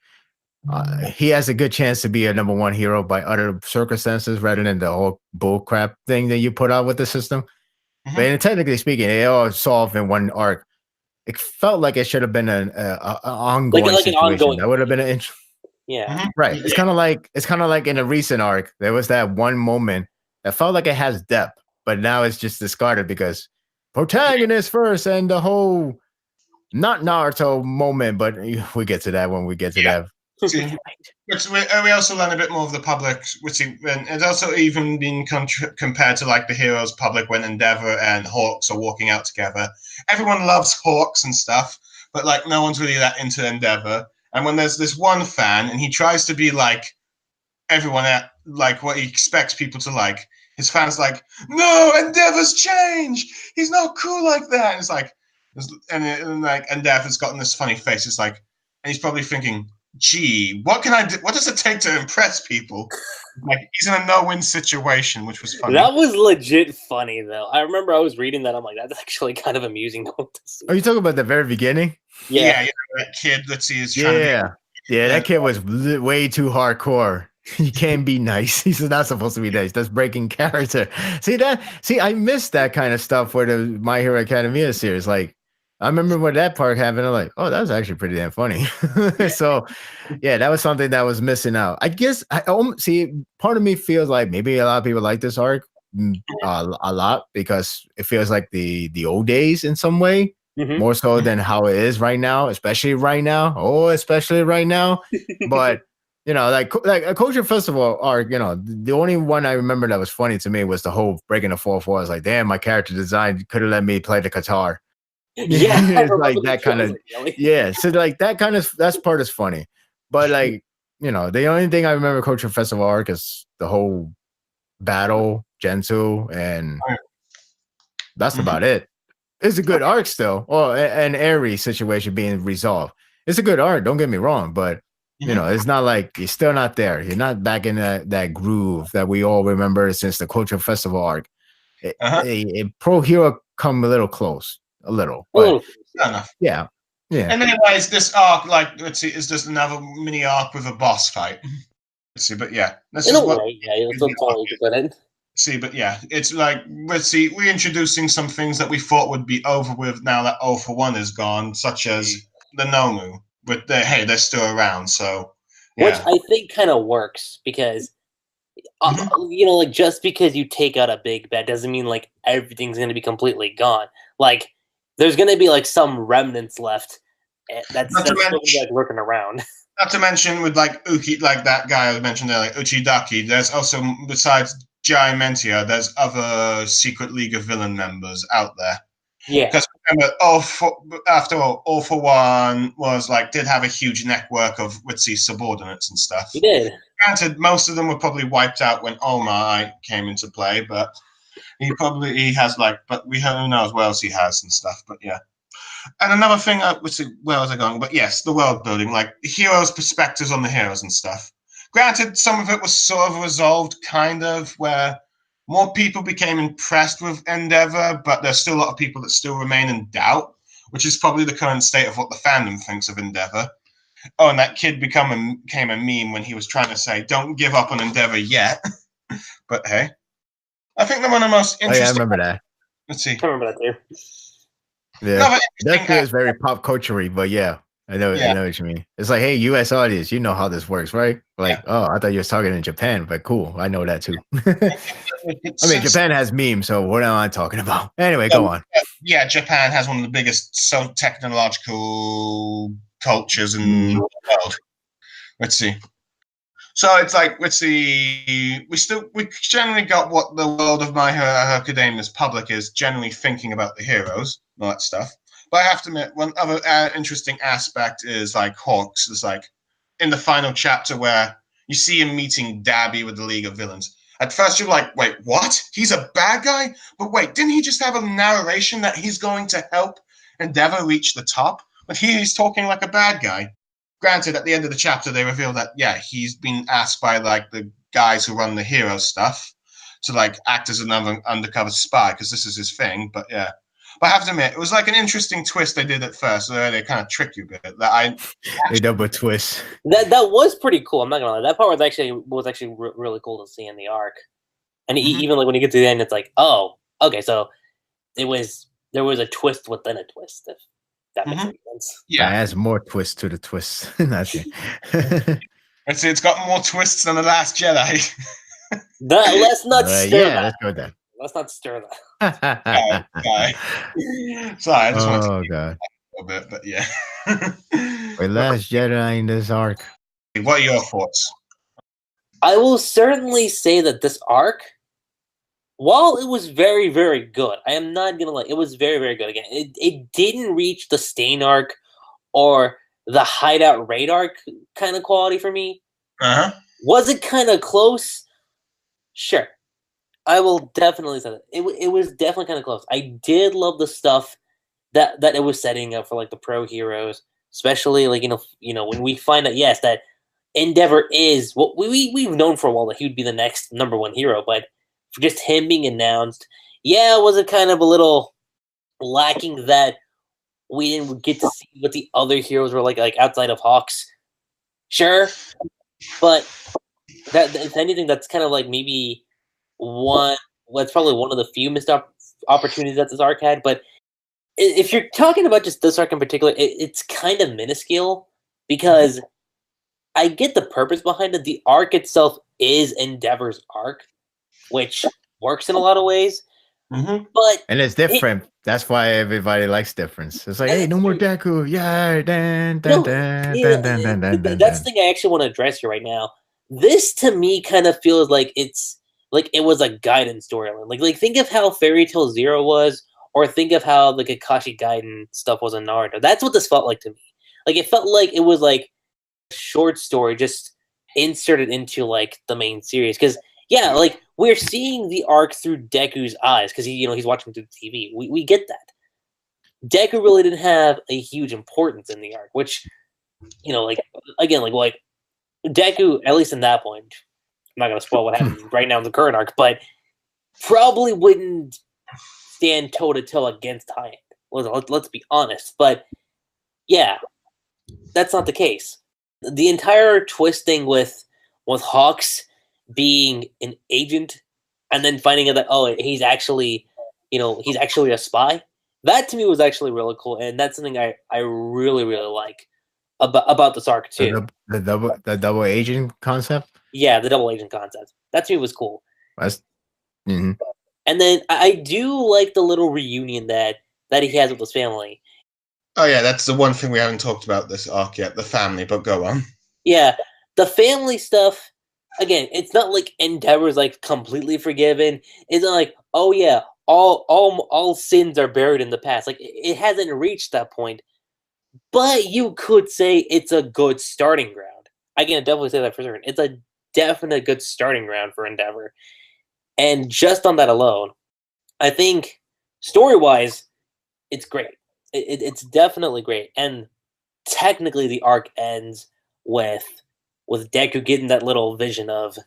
He has a good chance to be a number 1 hero by other circumstances rather than the whole bullcrap thing that you put out with the system. But technically speaking, it all solved in one arc. It felt like it should have been an ongoing
like
situation.
An ongoing
that would have been an right. It's kind of like in a recent arc, there was that one moment that felt like it has depth, but now it's just discarded because protagonist first and the whole not Naruto moment, but we get to that when we get to that.
We also learn a bit more of the public, and it's also even been compared to like the heroes public when Endeavour and Hawks are walking out together. Everyone loves Hawks and stuff, but like no one's really that into Endeavour. And when there's this one fan and he tries to be like everyone at like what he expects people to like, his fans like, no, Endeavour's changed. He's not cool like that. And it's like, and like Endeavour's gotten this funny face. It's like, and he's probably thinking, gee, what can I do? What does it take to impress people? Like he's in a no-win situation, which was funny.
That was legit funny, though. I remember I was reading that. I'm like, that's actually kind of amusing.
Are you talking about the very beginning?
Yeah, that kid. Let's see, is trying to be,
that kid was way too hardcore. He can't be nice. He's not supposed to be nice. That's breaking character. See, I missed that kind of stuff for the My Hero Academia series. Like, I remember when that part happened, I'm like, oh, that was actually pretty damn funny. So, yeah, that was something that was missing out. I guess, part of me feels like maybe a lot of people like this arc a lot because it feels like the old days in some way, more so than how it is right now, especially right now. But, you know, like a Culture Festival arc, you know, the only one I remember that was funny to me was the whole breaking the 4-4. I was like, damn, my character design could have let me play the guitar.
Yeah,
it's like that kind of so like that part is funny, but like, you know, the only thing I remember Culture Festival arc is the whole battle Gensu, and that's about it. It's a good arc still, or an Airy situation being resolved. It's a good arc, don't get me wrong, but you know, it's not like you're still not there. You're not back in that groove that we all remember since the Culture Festival arc. A Pro Hero come a little close. A little, but yeah.
And anyways, this arc, like, let's see, is just another mini arc with a boss fight. Let's see, but yeah,
that's just what. Yeah, that's all you put in.
See, but yeah, it's like, let's see, we're introducing some things that we thought would be over with now that 0 for 1 is gone, such as the Nomu. But they're still around, so yeah.
Which I think kind of works because. You know, like just because you take out a big bad doesn't mean like everything's going to be completely gone. Like there's going to be like some remnants left. That's still like lurking around.
Not to mention with like Uki, like that guy I mentioned earlier, Uchidaki. There's also besides Jai Mentia, there's other Secret League of Villain members out there.
Yeah.
Because remember, after all, 0 for 1 was like did have a huge network of Witsy subordinates and stuff.
He did.
Granted, most of them were probably wiped out when Omar came into play, but he has like, but who knows what else he has and stuff. But yeah. And another thing, where was I going? But yes, the world building, like the heroes' perspectives on the heroes and stuff. Granted, some of it was sort of resolved, kind of, where more people became impressed with Endeavour, but there's still a lot of people that still remain in doubt, which is probably the current state of what the fandom thinks of Endeavour. Oh, and that kid became a meme when he was trying to say, don't give up on Endeavour yet. But hey, I think one of the most interesting...
I remember that.
Let's see.
I remember that too.
Yeah, that feels very pop culture-y, but yeah, I know what you mean. It's like, hey, U.S. audience, you know how this works, right? Like, oh, I thought you were talking in Japan, but cool, I know that too. I mean, Japan has memes, so what am I talking about? Anyway, go on.
Yeah, Japan has one of the biggest technological cultures in the world. Let's see. So it's like, let's see, we generally got what the world of My Hero Academia's public is generally thinking about the heroes, all that stuff. But I have to admit, one other interesting aspect is like Hawks is like in the final chapter where you see him meeting Dabby with the League of Villains. At first, you're like, wait, what? He's a bad guy? But wait, didn't he just have a narration that he's going to help Endeavour reach the top? But here he's talking like a bad guy. Granted, at the end of the chapter, they reveal that, yeah, he's been asked by, like, the guys who run the hero stuff to, like, act as an undercover spy, because this is his thing. But, yeah. But I have to admit, it was, like, an interesting twist they did at first. So they kind of tricked you a bit.
A double twist.
That was pretty cool. I'm not gonna lie. That part was actually really cool to see in the arc. And even like when you get to the end, it's like, oh, okay, so there was a twist within a twist. If that makes any sense.
Yeah, it adds more twist to the twist. That's it.
It's got more twists than The Last Jedi.
Let's not stir that.
Let's go there.
Let's not stir that.
Sorry, I just wanted to
oh god.
A bit, but yeah.
Wait, Last Jedi in this arc.
What are your thoughts?
I will certainly say that this arc, while it was very, very good, I am not gonna lie, it was very, very good. Again, it didn't reach the Stain arc or the Hideout Raid arc kind of quality for me. Was it kind of close? Sure. I will definitely say that. It was definitely kind of close. I did love the stuff that it was setting up for like the pro heroes, especially like you know when we find out that Endeavour is what we've known for a while that he would be the next #1 hero, but for just him being announced, was it kind of a little lacking that we didn't get to see what the other heroes were like outside of Hawks? Sure, but that if anything, that's kind of like maybe it's probably one of the few missed opportunities that this arc had. But if you're talking about just this arc in particular, it's kind of minuscule because I get the purpose behind it. The arc itself is Endeavor's arc, which works in a lot of ways. But
and it's different. That's why everybody likes difference. It's like, hey, no more Deku. Yeah,
that's the thing I actually want to address here right now. This to me kind of feels like it's like it was a Gaiden storyline. Like think of how Fairy Tail Zero was, or think of how the Kakashi Gaiden stuff was in Naruto. That's what this felt like to me. Like it felt like it was like a short story just inserted into like the main series. Because like we're seeing the arc through Deku's eyes because he's watching through the TV. We get that. Deku really didn't have a huge importance in the arc, which like again like Deku, at least in that point, I'm not gonna spoil what happens right now in the current arc, but probably wouldn't stand toe to toe against High End. Let's be honest. But yeah, that's not the case. The entire twisting with Hawks being an agent and then finding out that he's actually a spy. That to me was actually really cool, and that's something I really, really like about this arc too.
The double agent concept?
Yeah, the double agent concept. That to me was cool.
And
then I do like the little reunion that he has with his family.
Oh yeah, that's the one thing we haven't talked about this arc yet, the family, but go on.
Yeah, the family stuff, again, it's not like Endeavor's like completely forgiven. It's not like, oh yeah, all sins are buried in the past. Like it hasn't reached that point. But you could say it's a good starting ground. I can definitely say that for certain. It's a definite good starting ground for Endeavour. And just on that alone, I think story-wise, it's great. It's definitely great. And technically the arc ends with Deku getting that little vision of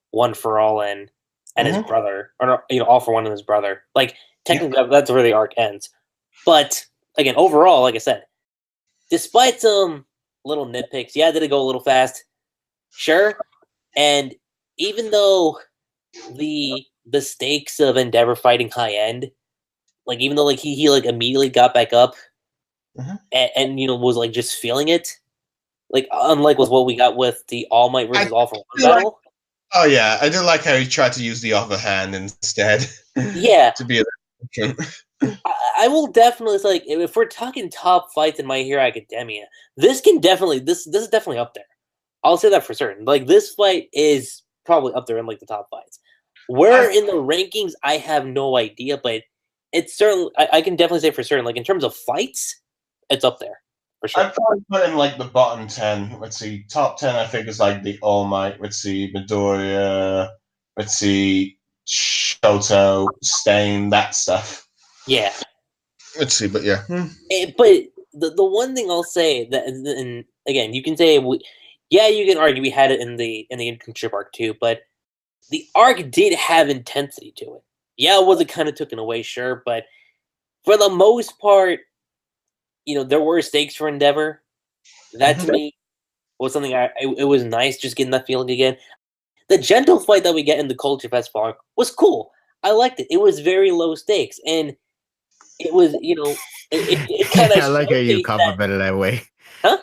One for All and his brother. Or All for One and his brother. Like, technically that's where the arc ends. But, again, overall, like I said, despite some little nitpicks, did it go a little fast? Sure. And even though the stakes of Endeavour fighting High End, like even though like he like immediately got back up and was like just feeling it, like unlike with what we got with the All Might versus All for One battle.
Oh yeah, I did like how he tried to use the other hand instead.
Yeah.
To be a
I will definitely say, like, if we're talking top fights in My Hero Academia, this is definitely up there. I'll say that for certain. Like, this fight is probably up there in like the top fights. Where in the rankings, I have no idea, but it's certainly I can definitely say for certain. Like in terms of fights, it's up there for sure.
I'd probably put in like the bottom 10. Let's see, top 10. I think is like the All Might. Let's see, Midoriya. Let's see, Shoto, Stain, that stuff.
Yeah.
Let's see, but yeah.
But the one thing I'll say that, and again, you can say, you can argue we had it in the internship arc too, but the arc did have intensity to it. Yeah, it wasn't kind of taken away, sure, but for the most part, there were stakes for Endeavor. That to me was something it was nice just getting that feeling again. The gentle fight that we get in the Culture Fest arc was cool. I liked it. It was very low stakes, and it was, it kind of.
I like how you complimented that way.
Huh?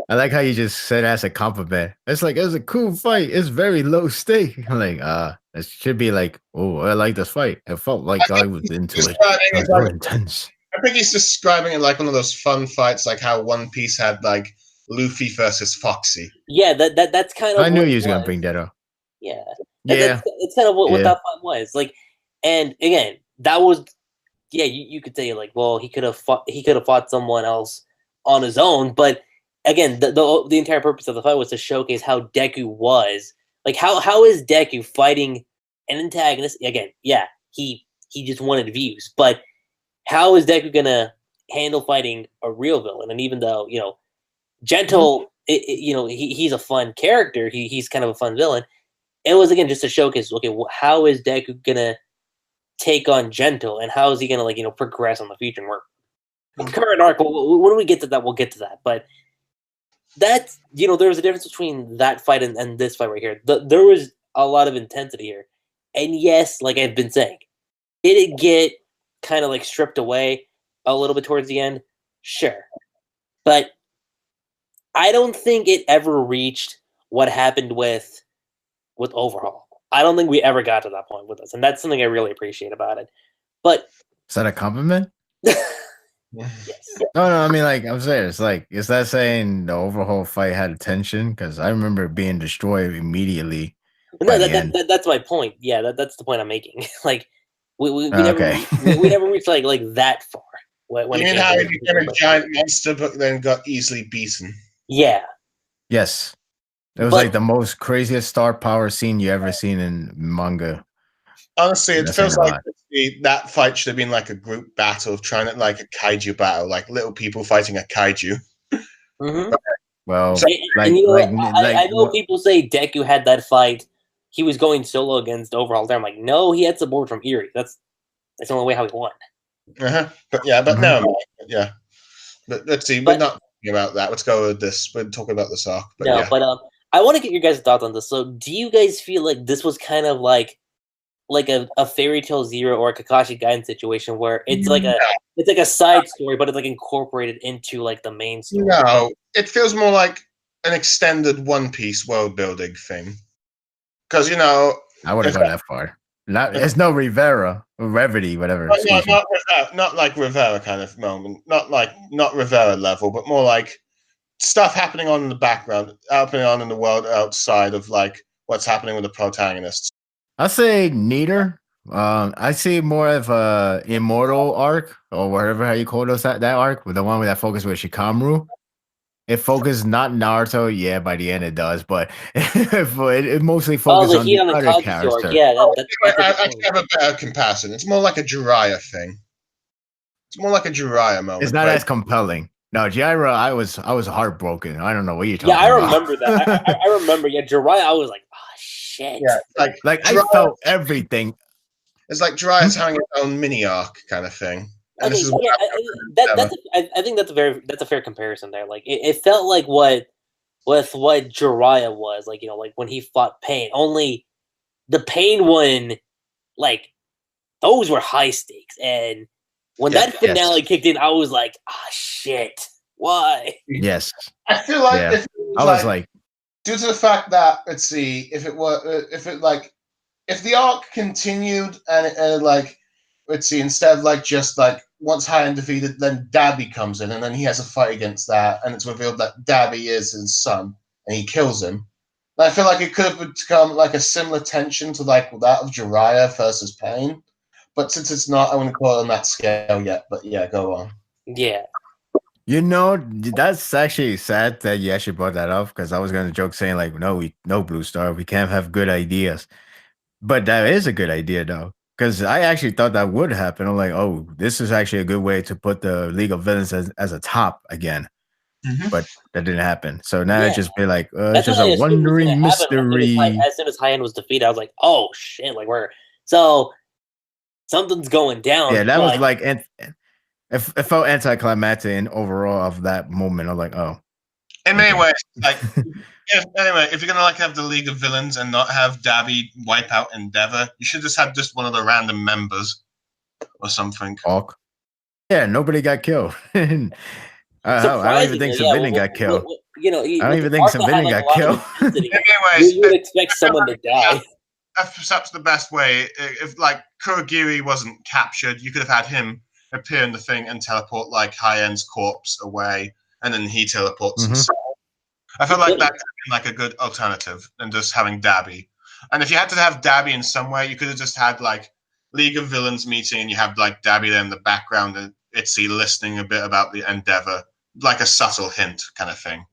I like how you just said as a compliment. It's like, it was a cool fight. It's very low stake. I'm like, it should be like, oh, I like this fight. It felt like I was into it. It was very intense.
I think he's describing it like one of those fun fights, like how One Piece had like Luffy versus Foxy.
Yeah, that's kind of.
I knew he was gonna bring that up.
Yeah,
yeah.
It's kind of what that fight was like, and again, that was. Yeah, you could say like, well, he could have fought someone else on his own, but again, the entire purpose of the fight was to showcase how Deku was. Like, how is Deku fighting an antagonist? Again, yeah, he just wanted views, but how is Deku gonna handle fighting a real villain? And even though Gentle, he's a fun character, he's kind of a fun villain. It was again just to showcase, okay, how is Deku gonna take on Gentle, and how is he gonna progress on the future and work? The current arc, when we get to that, we'll get to that. But that's there's a difference between that fight and this fight right here. There was a lot of intensity here, and yes, like I've been saying, did it get kind of like stripped away a little bit towards the end? Sure, but I don't think it ever reached what happened with Overhaul. I don't think we ever got to that point with us, and that's something I really appreciate about it. But
is that a compliment?
Yes.
No, I mean, like I'm saying, it's like, is that saying the Overhaul fight had tension? Because I remember being destroyed immediately.
No, that's my point. Yeah, that's the point I'm making. Like we never reached like that far. When
you mean how he became a giant monster, but then got easily beaten?
Yeah.
Yes. It was like the most craziest star power scene you ever seen in manga.
Honestly, it feels like that fight should have been like a group battle, trying to like a kaiju battle, like little people fighting a kaiju.
Mm-hmm.
Well,
I know people say Deku had that fight. He was going solo against Overhaul there. I'm like, no, he had support from Eri. That's the only way how he won.
But no, yeah. But let's see. We're not talking about that. Let's go with this. We're talking about this arc. But
I want to get your guys' thoughts on this. So, do you guys feel like this was kind of like a Fairy Tail Zero or a Kakashi Gaiden situation where it's like a side story, but it's like incorporated into like the main story?
No, it feels more like an extended One Piece world building thing. Because
I wouldn't go that far. It's no Revity, whatever.
Not like Rivera kind of moment. Not Rivera level, but more like stuff happening on in the background, happening on in the world outside of like what's happening with the protagonists.
I say neither. I see more of a Immortal arc, or whatever how you call those that arc, with the one that focused with Shikamaru. It focused not Naruto, yeah. By the end, it does, but it mostly focused on the other character.
Yeah,
I have a better comparison. It's more like a Jiraiya thing. It's more like a Jiraiya moment.
It's not as compelling. No, Jiraiya, I was heartbroken. I don't know what you're talking about.
Yeah, I remember that. I remember. Yeah, Jiraiya, I was like, oh shit.
Yeah,
like Jiraiya, I felt everything.
It's like Jiraiya's having his own mini arc kind of thing.
I think that's a fair comparison there. Like it felt like what Jiraiya was like, like when he fought Pain. Only the Pain one, like those were high stakes, and when that finale kicked in, I was like, shit, why?
Yes,
I feel like
I was like,
due to the fact that let's see, if the arc continued and like let's see, instead of like just like once High defeated, then Dabi comes in, and then he has a fight against that, and it's revealed that Dabi is his son, and he kills him. And I feel like it could have become like a similar tension to like that of Jiraiya versus Pain, but since it's not, I wouldn't call it on that scale yet. But yeah, go on.
Yeah,
That's actually sad that you actually brought that up because I was gonna joke saying like, no, Blue Star, we can't have good ideas. But that is a good idea though. Because I actually thought that would happen. I'm like, oh, this is actually a good way to put the League of Villains as a top again. But that didn't happen. So now it's
Yeah.
just be like, it's
That's
just
what I
a
assumed was
wondering
gonna happen
mystery.
as soon as High End was defeated. I was like, oh shit, like something's going down.
Yeah, that
but
was like, it felt anticlimactic and overall of that moment. I'm like, oh.
In many
Okay.
ways, like if you're gonna like have the League of Villains and not have Dabby wipe out Endeavour, you should just have just one of the random members or something.
Hawk. Yeah, nobody got killed. I don't even think Savinian got killed. I don't even think Savinian got killed.
Anyways,
you would expect someone to die.
Perhaps the best way, if like Kurogiri wasn't captured, you could have had him appear in the thing and teleport like High End's corpse away, and then he teleports himself. I feel like that could have been like a good alternative than just having Dabby. And if you had to have Dabby in some way, you could have just had like League of Villains meeting, and you have like Dabby there in the background, and Itzy listening a bit about the Endeavour, like a subtle hint kind of thing.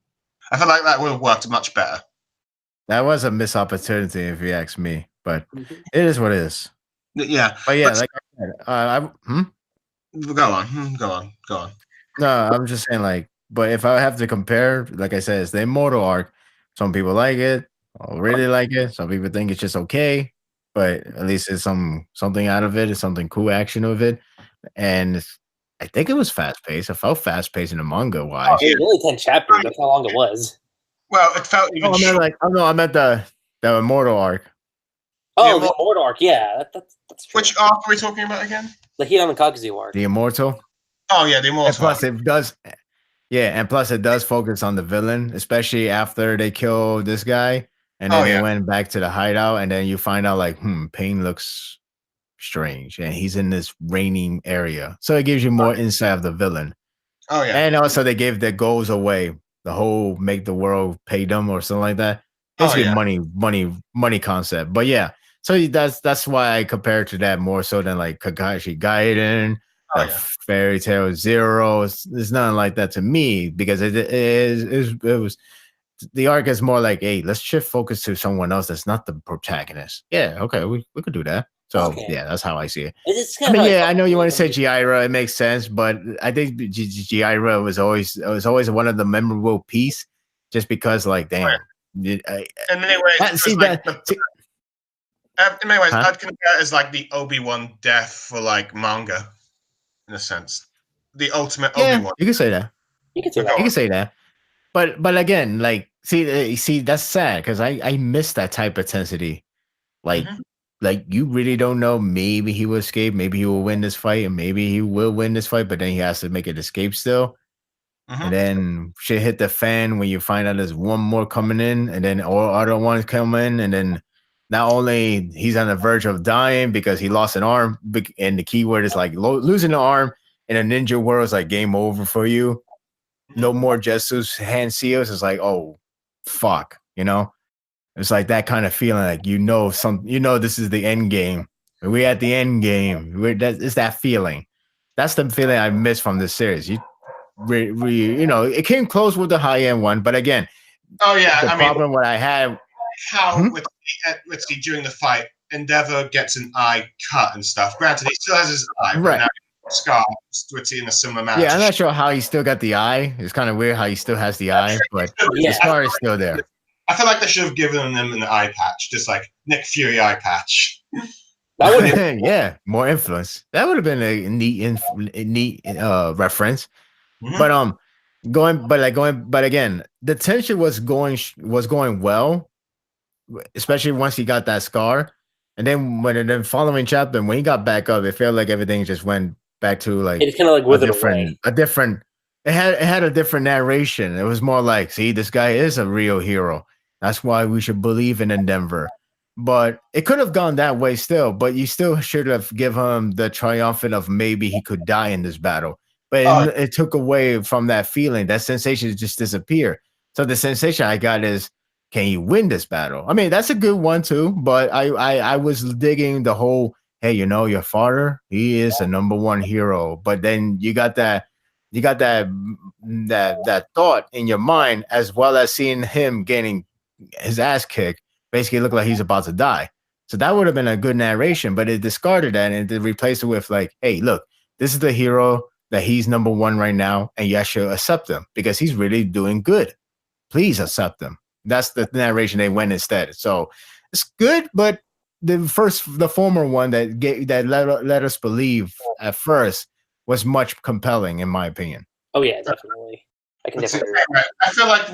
I feel like that would have worked much better.
That was a missed opportunity, if you ask me, but it is what it is.
Yeah,
but yeah, like I said,
Go on.
No, I'm just saying, like, but if I have to compare, like I said, it's the Immortal arc. Some people like it, I really like it. Some people think it's just okay, but at least it's something out of it. It's something cool action of it, and I think it was fast paced. It felt fast paced in the manga wise.
It was only 10 chapters. That's how long it was.
Well, it felt even.
I meant the Immortal arc.
Oh, the Immortal arc. Yeah, that's true.
Which arc are we talking about again?
The Hidan Kakuzu arc.
The Immortal.
Oh yeah, the Immortal.
And plus, it does. Yeah, and plus it does focus on the villain, especially after they kill this guy, and then they went back to the hideout, and then you find out like, Pain looks strange, and he's in this raining area, so it gives you more insight of the villain.
Oh yeah,
and also they gave their goals away, the whole make the world pay them or something like that. Basically, money concept. But yeah, so that's why I compare it to that more so than like Kakashi Gaiden. Fairy Tail Zero. It's nothing like that to me because it was the arc is more like, hey, let's shift focus to someone else that's not the protagonist. Yeah, okay, we could do that. So yeah, that's how I see it. I know you want to say Jiraiya, it makes sense, but I think Jiraiya was always one of the memorable piece, just because like damn.
In many ways, in many ways, I'd compare it as like the Obi-Wan death for like manga. In a sense, the ultimate Obi-Wan.
You can say that. You can say that. But again, like, see, that's sad because I miss that type of intensity. Like, like you really don't know. Maybe he will escape. Maybe he will win this fight, and maybe he will win this fight. But then he has to make an escape still. And then shit hit the fan when you find out there's one more coming in, and then all other ones come in, and then. Not only he's on the verge of dying because he lost an arm, and the keyword is like losing an arm in a ninja world is like game over for you. No more Jesus hand seals. It's like, oh, fuck, It's like that kind of feeling, like this is the end game. We're at the end game. It's that feeling. That's the feeling I miss from this series. It came close with the high end one, but again, the problem what I had.
How with during the fight, Endeavour gets an eye cut and stuff. Granted, he still has his eye, right? Scar in a similar manner.
Yeah, I'm not sure how he still got the eye. It's kind of weird how he still has the eye, but the scar is still there.
I feel like they should have given him an eye patch, just like Nick Fury eye patch.
Yeah, more influence. That would have been a neat reference. But but again, the tension was going well. Especially once he got that scar, and then when following chapter, when he got back up, it felt like everything just went back to like
it's kind of like
a different. It had a different narration. It was more like, see, this guy is a real hero. That's why we should believe in Endeavour. But it could have gone that way still. But you still should have given him the triumphant of maybe he could die in this battle. But it took away from that feeling. That sensation just disappeared. So the sensation I got is, can you win this battle? I mean, that's a good one too, but I was digging the whole, hey, your father, he is a number one hero. But then you got that you got that thought in your mind, as well as seeing him getting his ass kicked, basically look like he's about to die. So that would have been a good narration, but it discarded that and it replaced it with like, hey, look, this is the hero that he's number one right now, and you should accept him because he's really doing good. Please accept him. That's the narration they went instead. So it's good, but the former one that let us believe at first was much compelling, in my opinion.
Oh yeah, definitely. I can definitely.
I feel like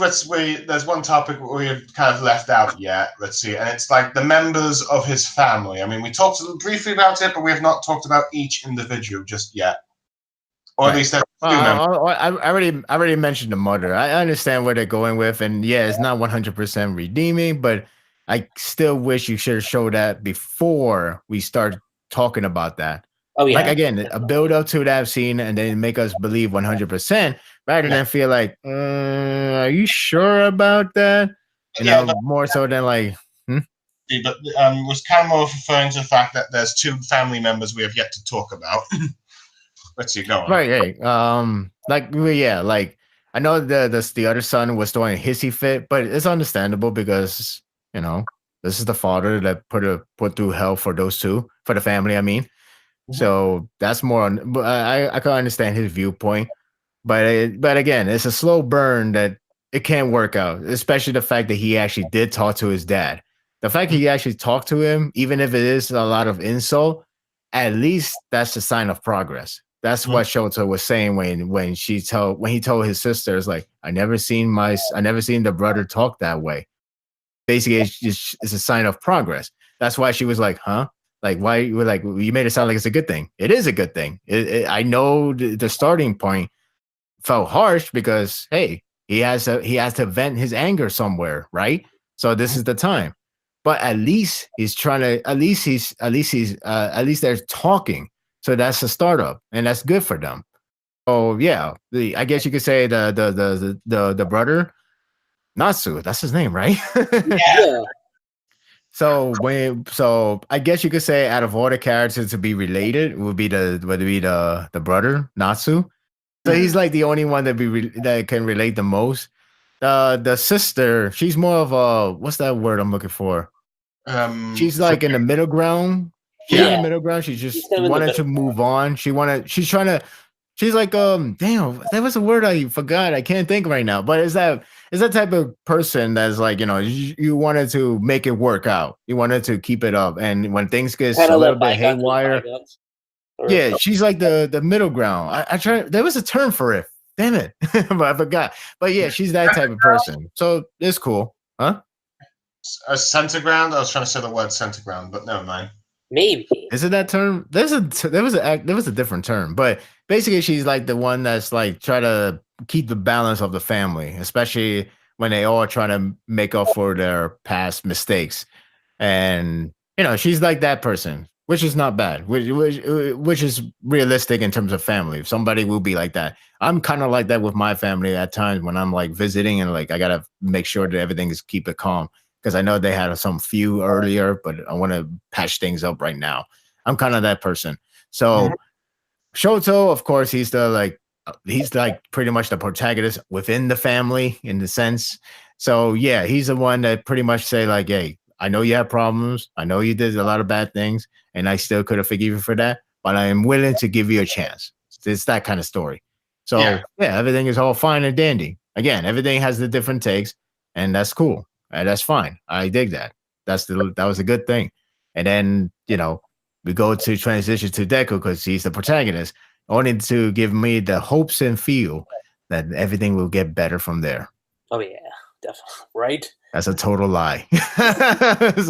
there's one topic we've kind of left out yet. Let's see, and it's like the members of his family. I mean, we talked briefly about it, but we have not talked about each individual just yet. Or at least I
already mentioned the mother. I understand where they're going with, and yeah, it's not 100% redeeming, but I still wish you should have showed that before we start talking about that.
Oh yeah,
like again, a build up to that scene, and then make us believe 100%, rather than feel like, are you sure about that? More so than like.
But was kind of more referring to the fact that there's two family members we have yet to talk about. Let's see, go on.
Right. Like I know the other son was throwing a hissy fit, but it's understandable because this is the father that put through hell for those two, for the family. I mean, so that's more. But I can understand his viewpoint, but again, it's a slow burn that it can't work out. Especially the fact that he actually did talk to his dad. The fact that he actually talked to him, even if it is a lot of insult, at least that's a sign of progress. That's what Shota was saying when he told his sisters, like, I never seen the brother talk that way. Basically, it's a sign of progress. That's why she was like, huh? Like, why you were like, you made it sound like it's a good thing. It is a good thing. I know the starting point felt harsh because, hey, he has to vent his anger somewhere, right? So this is the time. But at least he's trying to. At least they're talking. So that's a startup, and that's good for them. Oh yeah, I guess you could say the brother Natsu. That's his name, right?
Yeah.
So I guess you could say out of all the characters to be related would be the brother Natsu. So he's like the only one that can relate the most. The sister, she's more of a, what's that word I'm looking for? She's like in the middle ground. She's in the middle ground. She just wanted to move on. She's like, damn, that was a word I forgot. I can't think right now. But it's that type of person that's like, you wanted to make it work out. You wanted to keep it up. And when things get a little bit haywire, she's like the middle ground. I tried, there was a term for it. Damn it. But I forgot. But yeah, she's that type of person. So it's cool. Huh?
A center ground? I was trying to say the word center ground, but never mind.
Maybe.
Is it that term? There was a different term, but basically she's like the one that's like try to keep the balance of the family, especially when they all try to make up for their past mistakes. And she's like that person, which is not bad, which is realistic in terms of family. Somebody will be like that. I'm kind of like that with my family at times when I'm like visiting and like I gotta make sure that everything is keep it calm. Because I know they had some few earlier, but I want to patch things up right now. I'm kind of that person. So Shoto, of course, he's like pretty much the protagonist within the family in the sense. So yeah, he's the one that pretty much say like, hey, I know you have problems. I know you did a lot of bad things, and I still could have forgiven you for that, but I am willing to give you a chance. It's that kind of story. So yeah, everything is all fine and dandy. Again, everything has the different takes, and that's cool. That's fine. I dig that. That was a good thing. And then, we go to transition to Deku because he's the protagonist, only to give me the hopes and feel that everything will get better from there.
Oh, yeah, definitely. Right?
That's a total lie.
It's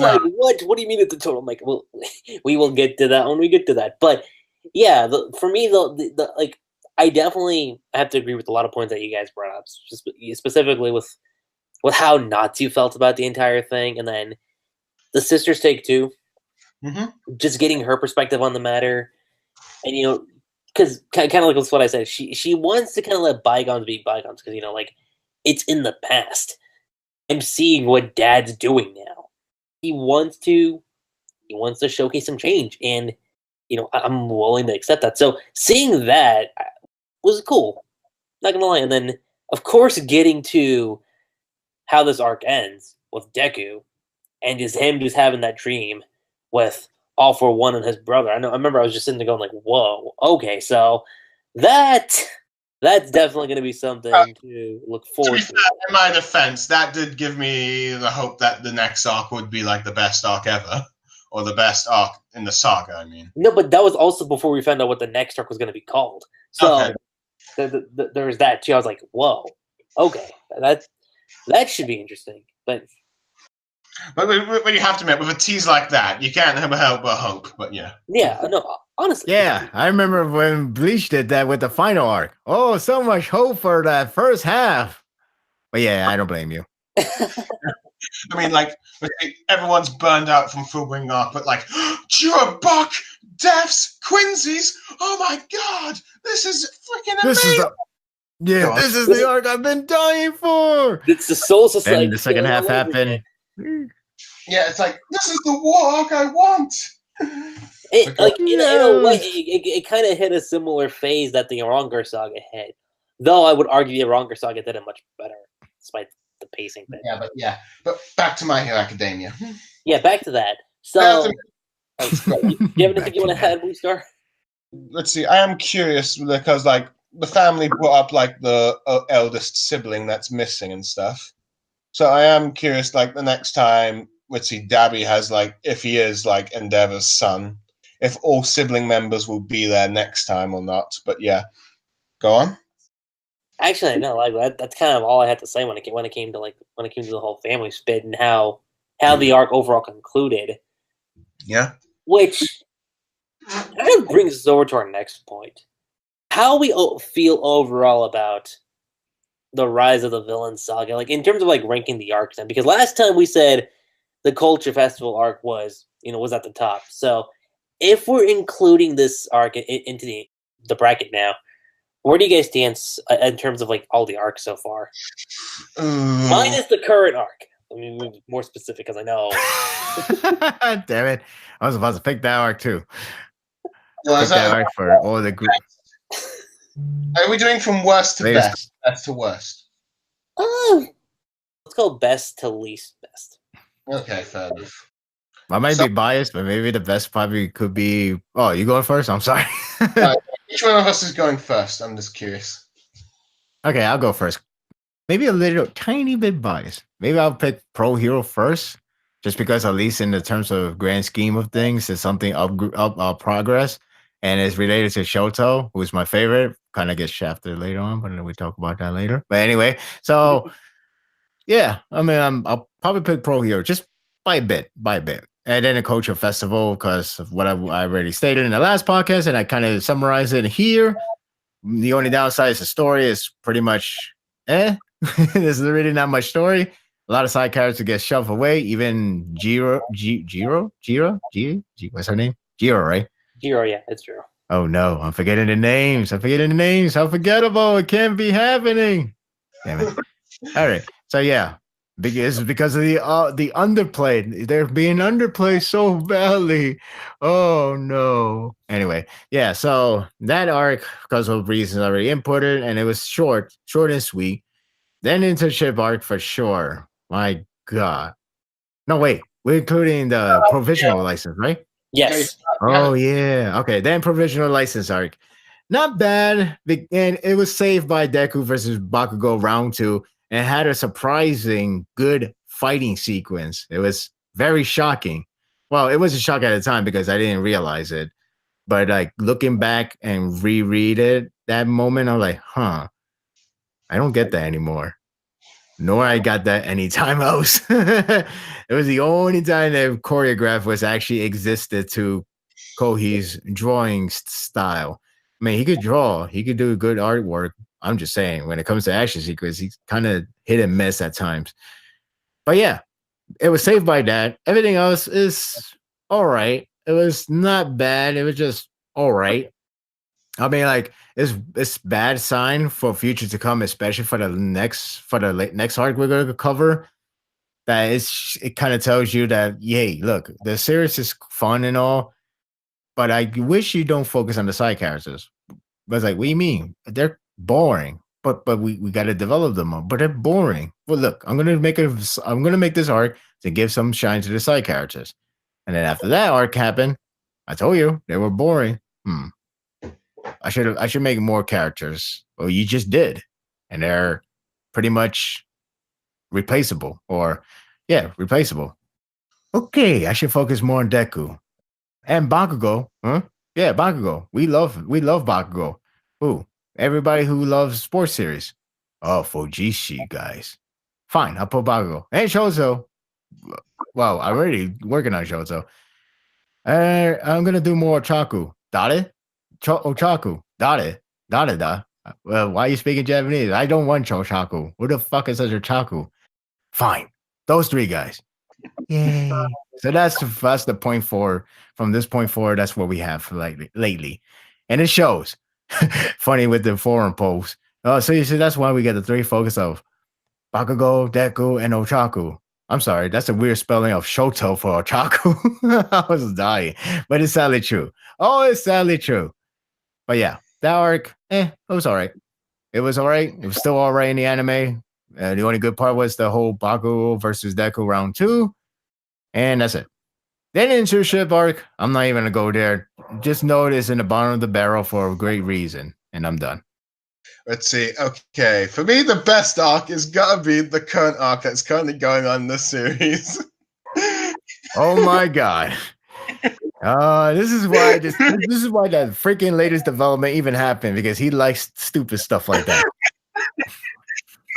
like, what? What do you mean it's a total? Like, well, we will get to that when we get to that. But yeah, for me, the like, I definitely have to agree with a lot of points that you guys brought up, specifically with how Natsu felt about the entire thing, and then the sister's take too. Just getting her perspective on the matter, and because kind of like what I said, she wants to kind of let bygones be bygones, because like it's in the past. I'm seeing what Dad's doing now. He wants to showcase some change, and I'm willing to accept that. So seeing that was cool. Not gonna lie. And then, of course, getting to how this arc ends with Deku and just him just having that dream with All for One and his brother. I remember I was just sitting there going like, "Whoa, okay." So that's definitely going to be something to look forward to.
In my defense, that did give me the hope that the next arc would be like the best arc ever, or the best arc in the saga. I mean,
no, but that was also before we found out what the next arc was going to be called. So there's that too. I was like, "Whoa, okay, that should be interesting." But
you have to admit, with a tease like that, you can't help but hope. But yeah,
no, honestly,
Yeah, I remember when Bleach did that with the final arc. Oh, so much hope for that first half. But yeah, I don't blame you.
I mean, like, everyone's burned out from Fullbring arc, but like, Buck, Deaths, Quincy's. Oh my god, this is freaking amazing.
This is the arc I've been dying for.
It's the Soul Society.
And the second half happened.
Yeah, it's like, this is the war arc I want.
In a way, it kind of hit a similar phase that the Ranger Saga hit. Though I would argue the Ranger Saga did it much better, despite the pacing thing.
But back to My Hero Academia.
Yeah, back to that. So, do you have anything you want to add, Blue Star?
Let's see. I am curious because, like, the family brought up like the eldest sibling that's missing and stuff. So I am curious, like, the next time, let's see, Dabby has, like, if he is, like, Endeavor's son, if all sibling members will be there next time or not. But yeah, go on.
Actually, no, like that's kind of all I had to say when it came to the whole family spit and how the arc overall concluded.
Yeah.
Which kind of brings us over to our next point: how we feel overall about the rise of the villain saga, like in terms of like ranking the arcs. And because last time we said the Culture Festival arc was at the top. So if we're including this arc into the bracket now, where do you guys stand in terms of like all the arcs so far? Minus the current arc. I mean, be more specific because I know.
Damn it! I was about to pick that arc too.
Well,
pick that arc for all the group.
Are we doing from worst to best? Best to worst.
Let's go best to least best.
Okay, fair enough.
I might be biased, but maybe the best probably could be. Oh, you going first? I'm sorry.
Which one of us is going first? I'm just curious.
Okay, I'll go first. Maybe a little tiny bit biased. Maybe I'll pick Pro Hero first, just because at least in the terms of grand scheme of things, it's something up progress, and it's related to Shoto, who's my favorite. Kind of gets shafted later on, but we talk about that later. But anyway, so yeah, I mean, I'll probably pick Pro Hero just by a bit. And then the Culture Festival, because of what I already stated in the last podcast, and I kind of summarized it here. The only downside is the story is pretty much There's really not much story. A lot of side characters get shoved away. Even Jiro, what's her name? Jiro, right?
Jiro, yeah, it's Jiro.
Oh no, I'm forgetting the names. How forgettable. It can't be happening. Damn it. All right. So yeah, because of the underplayed. They're being underplayed so badly. Oh no. Anyway, yeah. So that arc, because of reasons already inputted, and it was short and sweet. Then internship arc for sure. My God. No, wait. We're including the provisional license, right?
Yes.
Oh yeah. Okay. Then provisional license arc. Not bad. And it was saved by Deku versus Bakugo round 2. And had a surprising good fighting sequence. It was very shocking. Well, it was a shock at the time because I didn't realize it. But like looking back and reread it, that moment, I'm like, I don't get that anymore. Nor I got that anytime else. It was the only time that choreograph was actually existed to Kohi's drawing style. I mean, he could draw. He could do good artwork. I'm just saying, when it comes to action sequence, he's kind of hit and miss at times. But yeah, it was saved by that. Everything else is all right. It was not bad. It was just all right. I mean, like, it's bad sign for future to come, especially for the next arc we're going to cover. That it kind of tells you that, yay, look, the series is fun and all, but I wish you don't focus on the side characters. But it's like, what do you mean? They're boring. But we got to develop them more. But they're boring. Well, look, I'm gonna make this arc to give some shine to the side characters. And then after that arc happened, I told you they were boring. I should make more characters. Well, you just did. And they're pretty much replaceable. Replaceable. Okay, I should focus more on Deku. And Bakugo, huh? Yeah, Bakugo. We love Bakugo. Who? Everybody who loves sports series. Oh, Fujishi guys. Fine, I'll put Bakugo. And Shoto. Well, I'm already working on Shoto. I'm gonna do more Chaku. Dare? Ochaku. Dare. Dare da. Well, why are you speaking Japanese? I don't want Chochaku. Who the fuck is such a Chaku? Fine. Those 3 guys. Yay. So that's the point forward. From this point forward, that's what we have for lately. And it shows. Funny with the forum posts. Oh, so you see, that's why we get the 3 focus of Bakugo, Deku, and Ochaku. I'm sorry, that's a weird spelling of Shoto for Ochaku. I was dying. But it's sadly true. Oh, it's sadly true. But yeah, that arc, it was all right. It was all right. It was still all right in the anime. The only good part was the whole Bakugo versus Deku round 2. And that's it. Then into ship arc, I'm not even going to go there. Just know it's in the bottom of the barrel for a great reason. And I'm done.
Let's see. Okay. For me, the best arc is got to be the current arc that's currently going on in this series.
Oh my God. This is why that freaking latest development even happened, because he likes stupid stuff like that.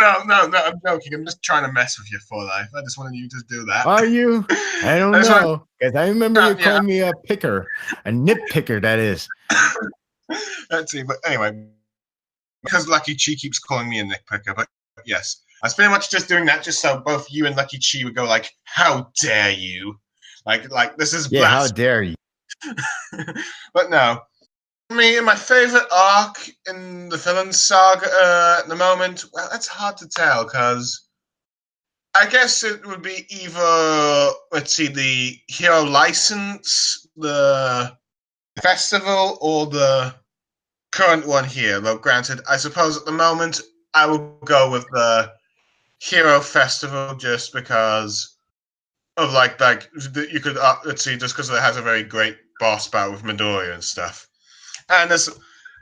No, I'm joking. I'm just trying to mess with you for life. I just wanted you to do that.
Are you? I don't know. Because I remember you called me a picker. A nitpicker, that is.
Let's see. But anyway, because Lucky Chi keeps calling me a nitpicker. But yes, I was pretty much just doing that just so both you and Lucky Chi would go like, how dare you? Like this is
blasphemy. How dare you?
But no. My favorite arc in the villain saga at the moment, well, that's hard to tell, because I guess it would be either, let's see, the Hero License, the Festival, or the current one here. Though granted, I suppose at the moment I will go with the Hero Festival just because of you could, let's see, just because it has a very great boss battle with Midoriya and stuff. And there's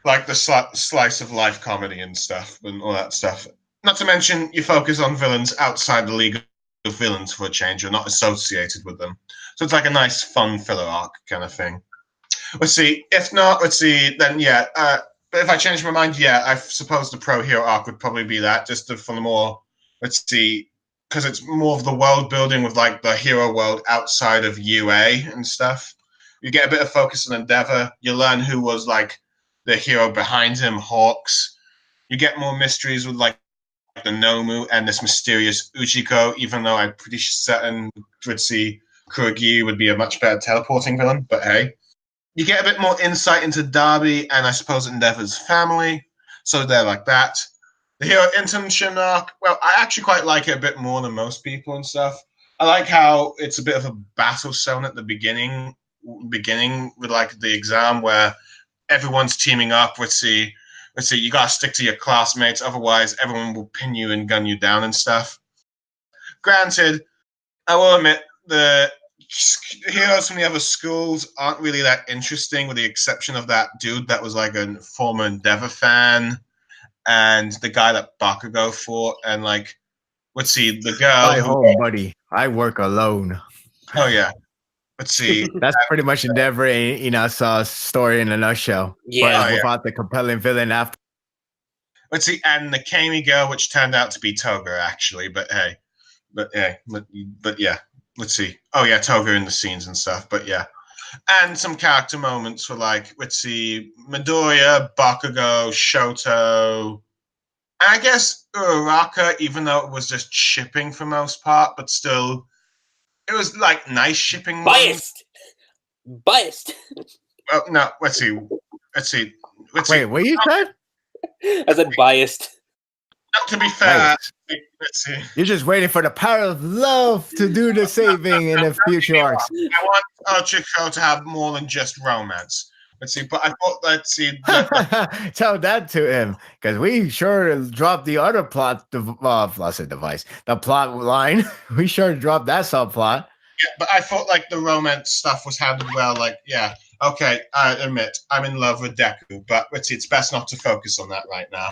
like the slice of life comedy and stuff and all that stuff. Not to mention you focus on villains outside the League of Villains for a change. You're not associated with them. So it's like a nice fun filler arc kind of thing. Let's see. If not, then yeah. But if I change my mind, yeah, I suppose the Pro Hero arc would probably be that, just for the more, let's see, because it's more of the world building with like the hero world outside of UA and stuff. You get a bit of focus on Endeavour. You learn who was like the hero behind him, Hawks. You get more mysteries with like the Nomu and this mysterious Uchiko, even though I'm pretty certain Kuragi would be a much better teleporting villain, but hey. You get a bit more insight into Darby and I suppose Endeavour's family, so they're like that. The hero internship arc, well, I actually quite like it a bit more than most people and stuff. I like how it's a bit of a battle zone at the beginning with like the exam where everyone's teaming up. Let's see, you gotta stick to your classmates, otherwise everyone will pin you and gun you down and stuff. Granted, I will admit the heroes from the other schools aren't really that interesting, with the exception of that dude that was like a former Endeavour fan and the guy that Bakugo fought, and like, let's see, the girl.
Hi home, buddy. I work alone.
Oh yeah. Let's see.
That's pretty much Endeavour in Inasaw's story in a nutshell.
Yeah.
But without the compelling villain after.
Let's see, and the Kami girl, which turned out to be Toga, actually. But yeah. Let's see. Oh yeah, Toga in the scenes and stuff. But yeah, and some character moments for like, let's see, Midoriya, Bakugo, Shoto, and I guess Uraraka, even though it was just shipping for most part, but still. It was like nice shipping.
Biased.
Well, no. Let's see.
Wait, what you said?
I said biased.
To be fair,
Nice.
let's see.
You're just waiting for the power of love to do the saving in the future arcs.
I want Ochiko to have more than just romance. Let's see, but I thought, let's see.
Tell that to him, because we sure dropped the other plot. I said device, the plot line. We sure dropped that subplot.
Yeah, but I thought like the romance stuff was handled well. Like, yeah, okay, I admit I'm in love with Deku, but let's see, it's best not to focus on that right now.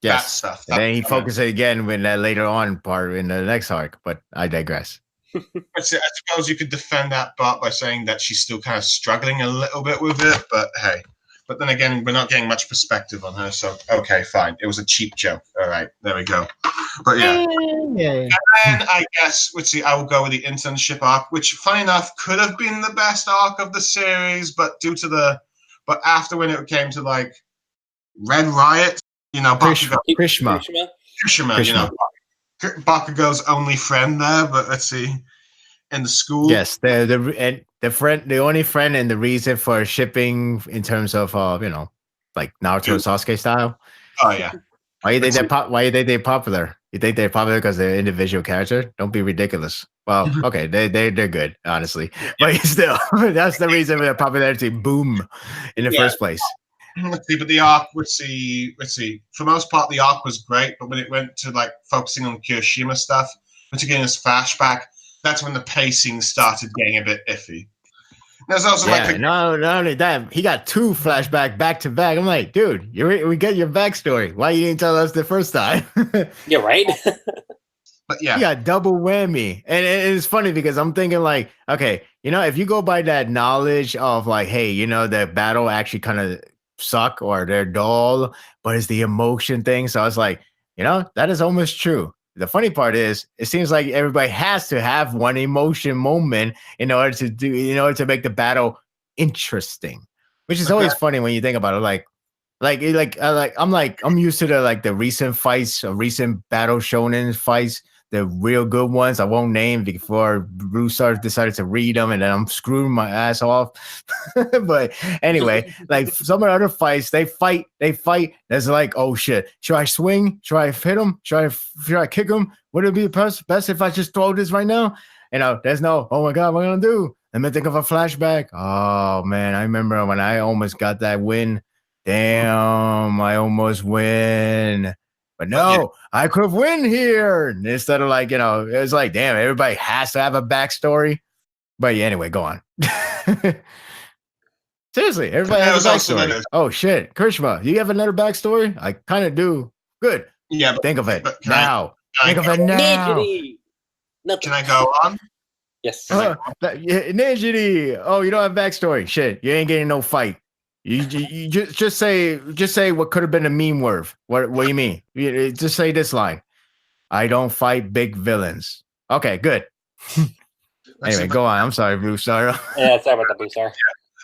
Yes,
That stuff.
and then he focuses again when that later on part in the next arc. But I digress.
I suppose you could defend that part by saying that she's still kind of struggling a little bit with it, but hey. But then again, we're not getting much perspective on her, so okay, fine. It was a cheap joke. All right, there we go. But yeah. And then I guess, let's see, I will go with the internship arc, which, funny enough, could have been the best arc of the series, but but after when it came to like Red Riot, you know,
Krishma,
you know, Bakugo's only friend there, but let's see, in the school.
Yes, the only friend and the reason for shipping in terms of you know, like Naruto Sasuke style.
Oh yeah.
Why you think they're popular? You think they're popular because they're individual character? Don't be ridiculous. Well, okay, they're good, honestly, but still, that's the reason their popularity boom in the first place.
Let's see, but the arc, let's see. For most part, the arc was great, but when it went to like focusing on Kirishima stuff, which again is flashback, that's when the pacing started getting a bit iffy. There's also
not only that, he got 2 flashback back to back. I'm like, dude, we get your backstory. Why you didn't tell us the first time?
Yeah, right.
But yeah,
you got double whammy, and it's funny because I'm thinking like, okay, you know, if you go by that knowledge of like, hey, you know, the battle actually kind of suck or they're dull, but it's the emotion thing. So I was like, you know, that is almost true. The funny part is, it seems like everybody has to have one emotion moment in order to make the battle interesting, which is always funny when you think about it. I'm used to the recent fights, recent battle shonen fights, the real good ones. I won't name before BlueStar decided to read them, and then I'm screwing my ass off. But anyway, like some of the other fights, they fight. There's like, oh shit, should I swing? Should I hit him? Should I kick him? Would it be best if I just throw this right now? You know, there's no, oh my god, what am I gonna do? Let me think of a flashback. Oh man, I remember when I almost got that win. Damn, I almost win. But no, I could have win here. Instead of like, you know, it was like, damn, everybody has to have a backstory. But yeah, anyway, go on. Seriously, everybody has a backstory. Oh shit, Krishma, do you have another backstory? I kind of do. Good.
Yeah.
Think of it now. Think of it now.
Can I go on?
Yes.
Nijiri. Oh, you don't have backstory. Shit, you ain't getting no fight. You just say what could have been a meme word. What do you mean? Just say this line. I don't fight big villains. Okay, good. Anyway, go on. I'm sorry, BlueStar.
Yeah, sorry about the BlueStar.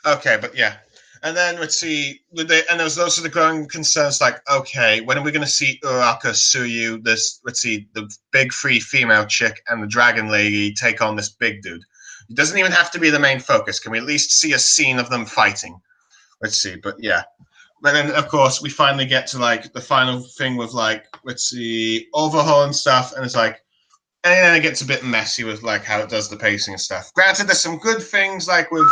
Okay, but yeah. And then let's see. And there's those are the growing concerns like, okay, when are we going to see Uraka, Suyu, the big 3 female chick and the dragon lady take on this big dude? It doesn't even have to be the main focus. Can we at least see a scene of them fighting? Let's see, but yeah. But then, of course, we finally get to, like, the final thing with, like, let's see, overhaul and stuff, and it's like, and then it gets a bit messy with, like, how it does the pacing and stuff. Granted, there's some good things, like, with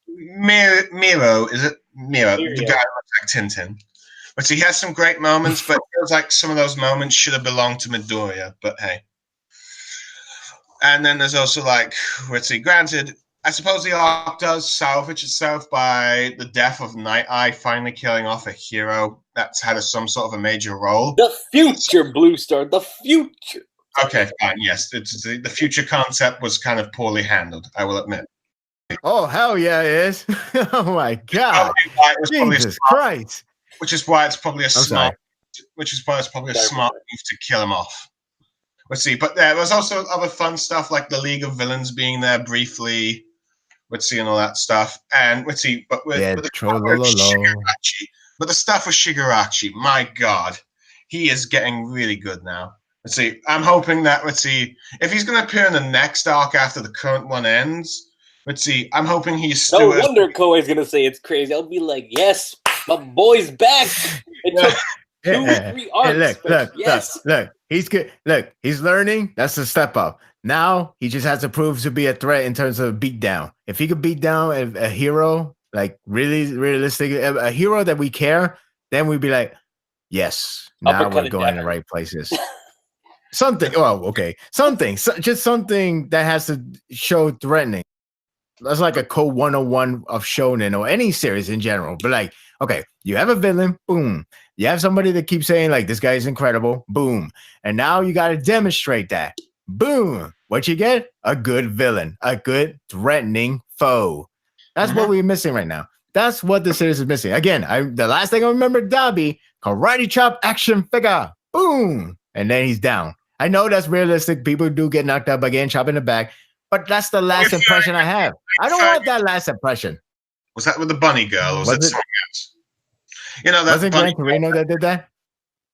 Miro, is it? Miro, the guy who looks like Tintin. But he has some great moments, but it feels like some of those moments should have belonged to Midoriya, but hey. And then there's also, like, let's see, granted, I suppose the arc does salvage itself by the death of Night Eye finally killing off a hero that's had some sort of a major role.
The future, BlueStar, the future.
Okay, fine, yes. The future concept was kind of poorly handled, I will admit.
Oh, hell yeah, it is. Oh my god. Jesus Christ.
Which is why it's probably a smart move to kill him off. Let's see, but there was also other fun stuff like the League of Villains being there briefly. Let's see, and all that stuff. And let's see, but with the stuff with Shigaraki, my God, he is getting really good now. Let's see, I'm hoping that, let's see, if he's going to appear in the next arc after the current one ends, let's see, I'm hoping he's still...
No wonder Koei's going to say it's crazy. I'll be like, yes, my boy's back.
Yeah.
2-3
And
arcs.
look. He's good. Look, he's learning. That's a step up. Now he just has to prove to be a threat in terms of beat down. If he could beat down a hero, like really realistic, a hero that we care, then we'd be like, yes, now
Uppercut
we're going in the
Endeavour.
right places. Something. Oh, okay. Something. Just something that has to show threatening. That's like a code 101 of shonen or any series in general. But like, okay, you have a villain, boom. You have somebody that keeps saying like this guy is incredible, boom. And now you got to demonstrate that, boom. What you get? A good villain, a good threatening foe. That's what we're missing right now. That's what the series is missing. Again, the last thing I remember, Dobby, karate chop action figure, boom, and then he's down. I know that's realistic. People do get knocked up again, chop in the back. But that's the last impression I have. I don't want that last impression.
Was that with the bunny girl, or was it something else? You know, that
was it Gran Torino that did that?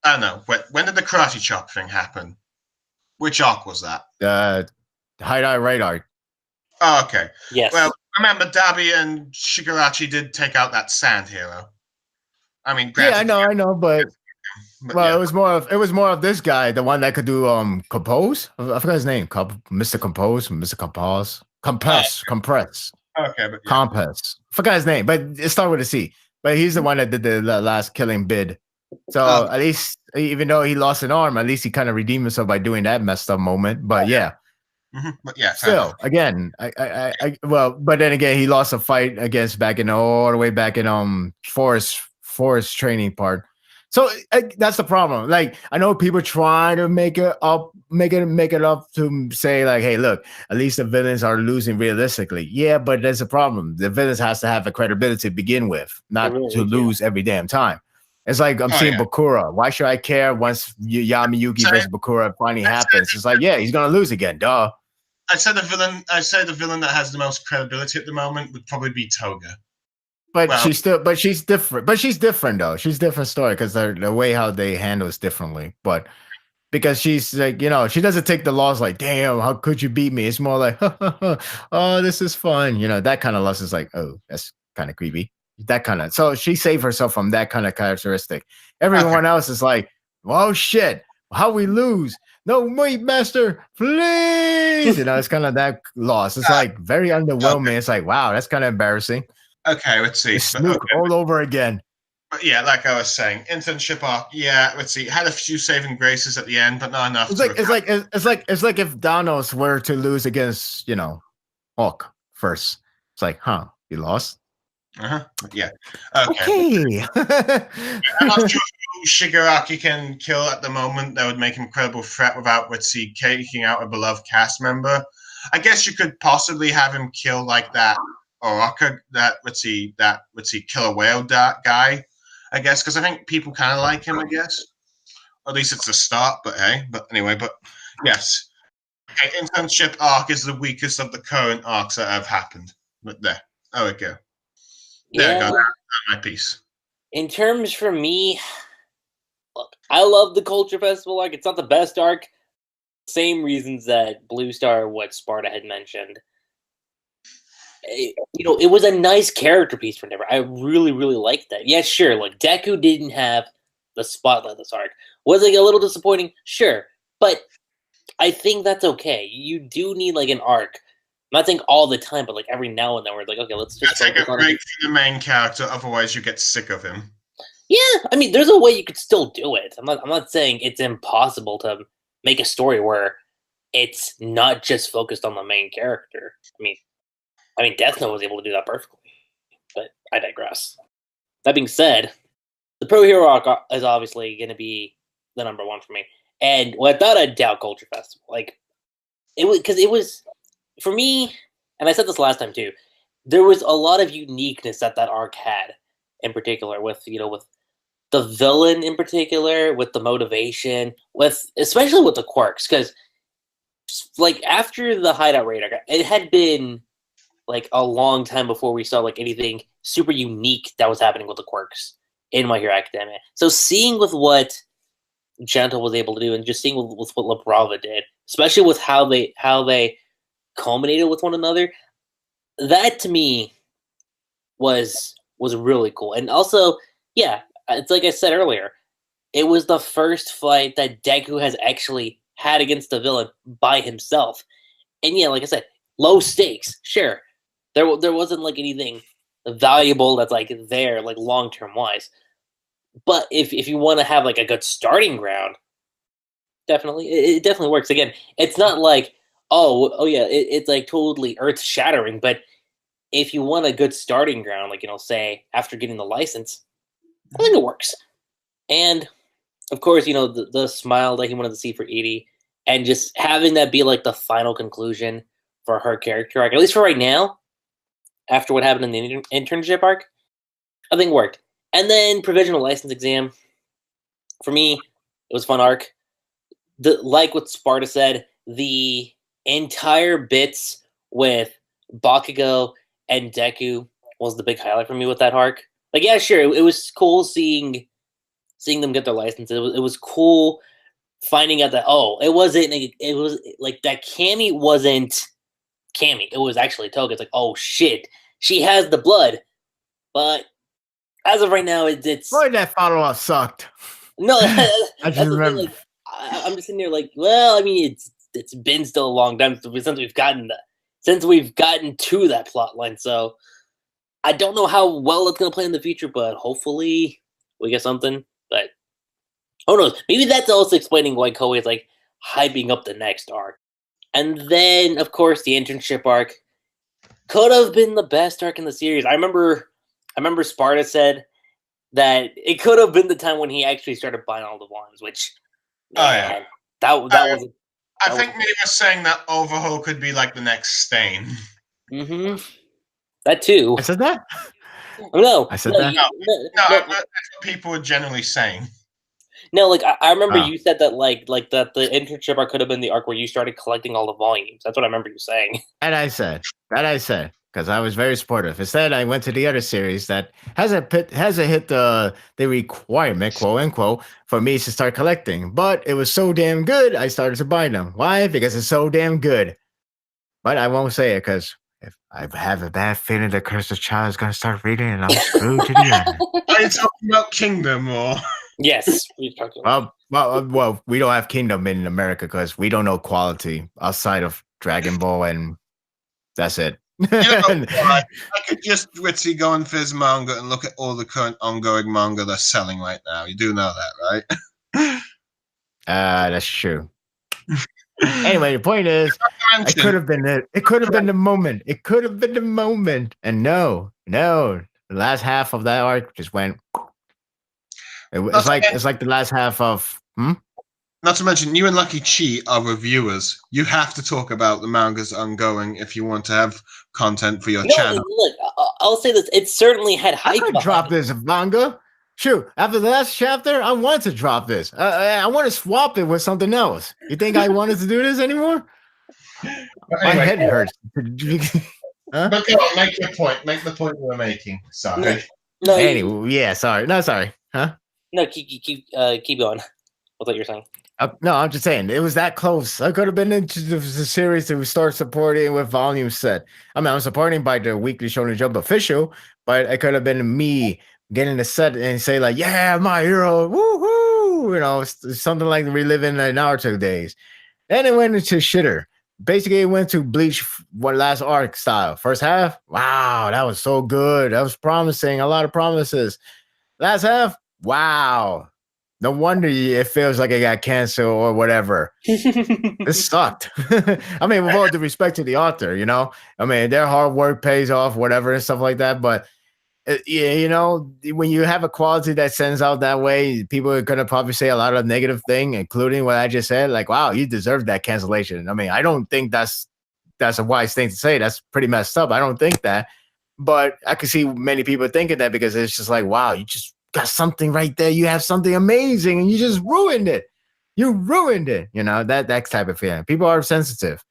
I don't know. When did the karate chop thing happen? Which arc was that?
Hideout Right arc.
Oh, okay.
Yes.
Well, remember, Dabi and Shigaraki did take out that sand hero. I mean,
I know, but well, yeah. it was more of this guy, the one that could do compose. I forgot his name. Mr. Compress.
Okay, but yeah.
Compass. Forgot his name, but it started with a C. But he's the one that did the last killing bid. So at least, even though he lost an arm, at least he kind of redeemed himself by doing that messed up moment. But yeah.
But yeah,
still, again, but then again, he lost a fight against all the way back in forest training part. So that's the problem. Like, I know people trying to make it up to say like, hey, look, at least the villains are losing realistically. Yeah, but there's a problem. The villains has to have a credibility to begin with, not to lose every damn time. It's like I'm seeing Bakura. Why should I care once Yamayuki versus Bakura finally happens? It's like, yeah, he's gonna lose again. Duh.
I'd say the villain that has the most credibility at the moment would probably be Toga.
But she's different. But she's different though. She's a different story because the way how they handle is differently. But because she's like, she doesn't take the loss like, damn, how could you beat me? It's more like, oh, this is fun. That kind of loss is like, oh, that's kind of creepy. That kind of. So she saved herself from that kind of characteristic. Everyone else is like, oh shit, how we lose? No, wait, master, please. It's kind of that loss. It's like very underwhelming. It's like, wow, that's kind of embarrassing.
Okay, let's see.
Snook all over again.
But yeah, like I was saying, internship arc. Yeah, let's see. Had a few saving graces at the end, but not enough.
It's like if Thanos were to lose against Hulk first. It's like, huh? You lost.
Yeah. Okay. I'm not sure who Shigaraki can kill at the moment that would make him a credible threat without, taking out a beloved cast member. I guess you could possibly have him kill like that Oraka, killer whale guy. I guess because I think people kind of like him. I guess, or at least it's a start. But anyway, yes. Okay, internship arc is the weakest of the current arcs that have happened. But there we go. There we go. That's my piece.
In terms for me, look, I love the Culture Festival arc. It's not the best arc. Same reasons that Blue Star, what Sparta had mentioned. It was a nice character piece for Endeavour. I really, really liked that. Yeah, sure. Like Deku didn't have the spotlight this arc. Was it a little disappointing? Sure, but I think that's okay. You do need like an arc. I'm not saying all the time, but like every now and then we're like, okay, let's just
take a break from the main character. Otherwise, you get sick of him.
Yeah, I mean, there's a way you could still do it. I'm not saying it's impossible to make a story where it's not just focused on the main character. I mean, Death Note was able to do that perfectly, but I digress. That being said, the Pro Hero arc is obviously going to be the number one for me. And without a doubt, Culture Festival. Like, it was, for me, and I said this last time too, there was a lot of uniqueness that arc had, in particular, with the villain in particular, with the motivation, especially with the quirks, because, like, after the Hideout Raid arc, it had been like a long time before we saw like anything super unique that was happening with the quirks in My Hero Academia. So seeing with what Gentle was able to do, and just seeing with what La Brava did, especially with how they culminated with one another, that to me was really cool. And also, yeah, it's like I said earlier, it was the first fight that Deku has actually had against the villain by himself. And yeah, like I said, low stakes. Sure, there wasn't like anything valuable that's like there, like long term wise. But if you want to have like a good starting ground, definitely it definitely works. Again, it's not like oh yeah, it's like totally earth shattering. But if you want a good starting ground, like say after getting the license, I think it works. And of course, the smile that he wanted to see for Edie, and just having that be like the final conclusion for her character arc, at least for right now, after what happened in the internship arc, I think worked. And then provisional license exam, for me, it was a fun arc. Like what Sparta said, the entire bits with Bakugo and Deku was the big highlight for me with that arc. Like, yeah, sure, it was cool seeing them get their license. It was cool finding out that it was like that Cammy wasn't Cammy. It was actually Toga. It's like, oh shit, she has the blood. But as of right now, it's
boy, that follow-up sucked.
No,
I just remember.
Like, I'm just sitting there like, well, I mean, it's been still a long time since we've gotten to that plot line. So I don't know how well it's gonna play in the future, but hopefully we get something. But who knows? Maybe that's also explaining why Koei is like hyping up the next arc. And then, of course, the internship arc could have been the best arc in the series. I remember Sparta said that it could have been the time when he actually started buying all the wands, which that was.
I think maybe we're saying that Overhaul could be like the next Stain.
Mm-hmm. That too.
I said that.
No,
I said that.
No, that's what people are generally saying.
No, like I remember you said that like that the internship arc could have been the arc where you started collecting all the volumes. That's what I remember you saying.
That I said. Because I was very supportive. Instead, I went to the other series that hasn't hit the requirement, quote unquote, for me to start collecting. But it was so damn good, I started to buy them. Why? Because it's so damn good. But I won't say it because if I have a bad feeling the Cursed Child is going to start reading and I'm screwed to the end.
Are you talking about Kingdom or?
Yes, we're talking about.
Well, we don't have Kingdom in America because we don't know quality outside of Dragon Ball, and that's it.
I could just go on Fizz Manga and look at all the current ongoing manga they're selling right now. You do know that, right?
That's true. Anyway, the point is, it could have been it. It could have been the moment. It could have been the moment. And no, the last half of that arc just went. It's like the last half of.
Not to mention, you and Lucky Chi are reviewers. You have to talk about the mangas ongoing if you want to have content for your channel.
Look, I'll say this: it certainly had hype.
I could drop this manga. Shoot, after the last chapter, I want to drop this. I want to swap it with something else. You think I wanted to do this anymore? My head hurts.
But go on, make your point. Make the point you were making. Sorry.
No.
Anyway, yeah, sorry. No, sorry. Huh?
No, keep going. What you're saying?
No, I'm just saying it was that close. I could have been into the series to start supporting with volume set. I mean, I'm supporting by the Weekly Shonen Jump official, but it could have been me getting the set and say like, "Yeah, my hero, woohoo!" Something like reliving the Naruto days. And it went into shitter. Basically, it went to Bleach last arc style. First half, wow, that was so good. That was promising. A lot of promises. Last half, wow. No wonder it feels like it got canceled or whatever. This sucked. I mean, with all due respect to the author, I mean, their hard work pays off, whatever, and stuff like that. But, when you have a quality that sends out that way, people are going to probably say a lot of negative things, including what I just said. Like, wow, you deserve that cancellation. I mean, I don't think that's a wise thing to say. That's pretty messed up. I don't think that. But I could see many people thinking that because it's just like, wow, you just got something right there. You have something amazing and you just ruined it. You ruined it. That type of feeling. People are sensitive.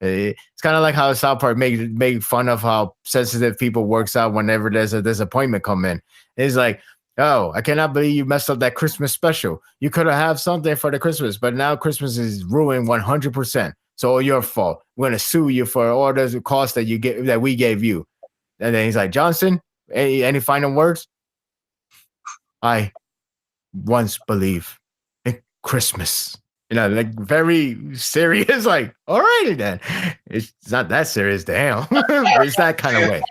It's kind of like how South Park made fun of how sensitive people works out whenever there's a disappointment come in. It's like, oh, I cannot believe you messed up that Christmas special. You could have something for the Christmas, but now Christmas is ruined 100%. It's all your fault. We're gonna sue you for all the costs that we gave you. And then he's like, Johnson, any final words? I once believed in Christmas. You know, like very serious. Like, all righty then. It's not that serious, damn. It's that kind of way.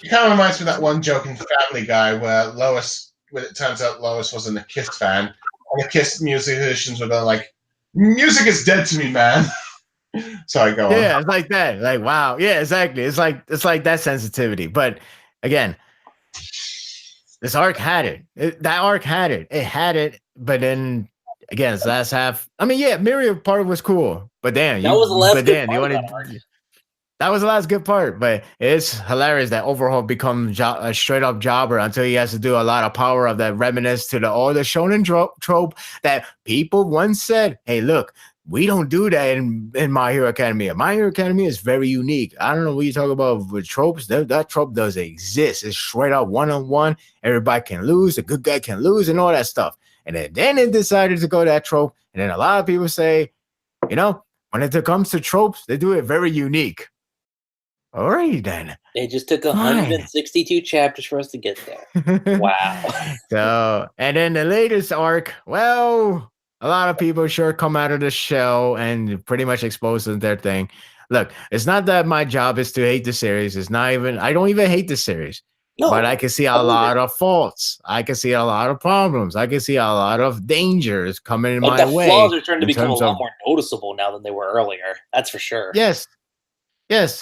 It kind of reminds me of that one joke in Family Guy where Lois, when it turns out Lois wasn't a Kiss fan, and the Kiss musicians were going like, "Music is dead to me, man." Sorry, go on.
Yeah, it's like that. Like, wow. Yeah, exactly. It's like that sensitivity. But again, this arc had it. That arc had it. It had it. But then again, this last half. I mean, yeah, Miriam part was cool. But damn,
That was the last good part of
that arc. That was the last good part, but it's hilarious that Overhaul becomes a straight up jobber until he has to do a lot of power of that reminisce to all the shonen trope that people once said, hey, look, we don't do that in My Hero Academia. My Hero Academia is very unique. I don't know what you talk about with tropes. That trope does exist. It's straight up one-on-one. Everybody can lose. A good guy can lose and all that stuff. And then it decided to go that trope. And then a lot of people say, you know, when it comes to tropes, they do it very unique. All right, then.
It just took 162 chapters for us to get there. Wow.
So, and then the latest arc, well, a lot of people sure come out of the shell and pretty much expose their thing. Look, it's not that my job is to hate the series. It's not even, I don't even hate the series. No, but I can see a lot of faults. I can see a lot of problems. I can see a lot of dangers coming in my way.
The flaws are starting to become a lot more noticeable now than they were earlier. That's for sure.
Yes,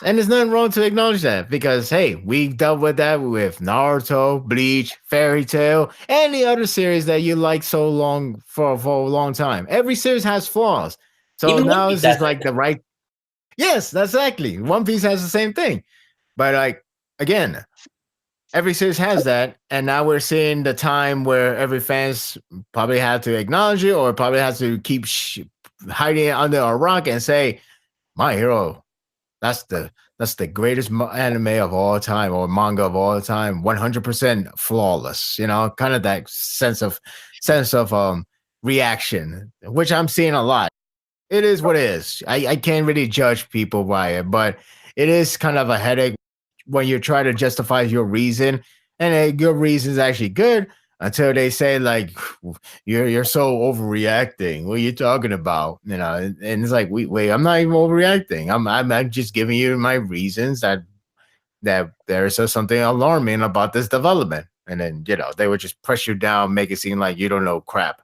and there's nothing wrong to acknowledge that because, hey, we've dealt with that with Naruto, Bleach, Fairy Tail, and the other series that you like so long for a long time. Every series has flaws. So even now it's just like the right. Yes, that's exactly. One Piece has the same thing. But like, again, every series has that. And now we're seeing the time where every fans probably have to acknowledge it or probably has to keep hiding it under a rock and say, My Hero. That's the greatest anime of all time or manga of all time. 100% flawless. You know, kind of that sense of reaction, which I'm seeing a lot. It is what it is. I can't really judge people by it, but it is kind of a headache when you try to justify your reason, and your reason is actually good until they say like you're so overreacting. What are you talking about? You know, and it's like wait, I'm not even overreacting. I'm just giving you my reasons that there's something alarming about this development. And then they would just press you down, make it seem like you don't know crap,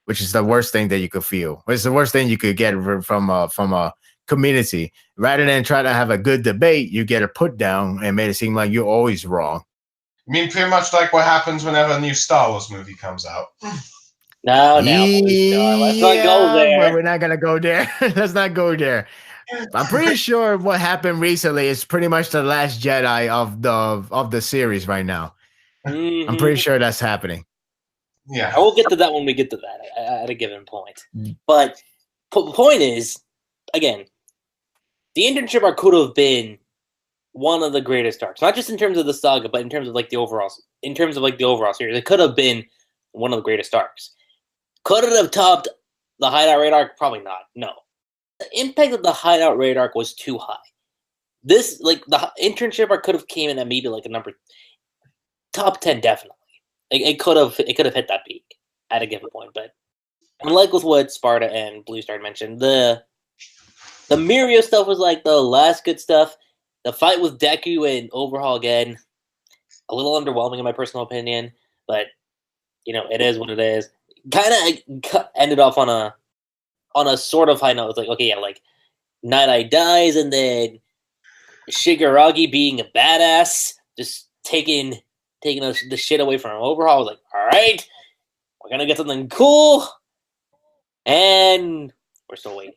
which is the worst thing that you could feel. It's the worst thing you could get from a community. Rather than try to have a good debate, you get a put down and made it seem like you're always wrong.
I mean, pretty much like what happens whenever a new Star Wars movie comes out.
No, let's not go there.
But we're not gonna go there. Let's not go there. I'm pretty sure what happened recently is pretty much the Last Jedi of the series right now. I'm pretty sure that's happening.
Yeah,
I will get to that when we get to that at a given point. But the point is, again, the internship arc could have been one of the greatest arcs, not just in terms of the saga, but in terms of the overall series. It could have been one of the greatest arcs. Could it have topped the Hideout Raid arc? Probably not. No, the impact of the Hideout Raid arc was too high. This, the internship arc, could have came in at maybe a number top 10, definitely. It could have hit that peak at a given point, but unlike with what Sparda and BlueStar mentioned, the Mirio stuff was the last good stuff. The fight with Deku and Overhaul again, a little underwhelming in my personal opinion, but it is what it is. Kind of ended off on a sort of high note. It's Night Eye dies, and then Shigaraki being a badass, just taking the shit away from Overhaul. I was like, all right, we're gonna get something cool, and we're still waiting.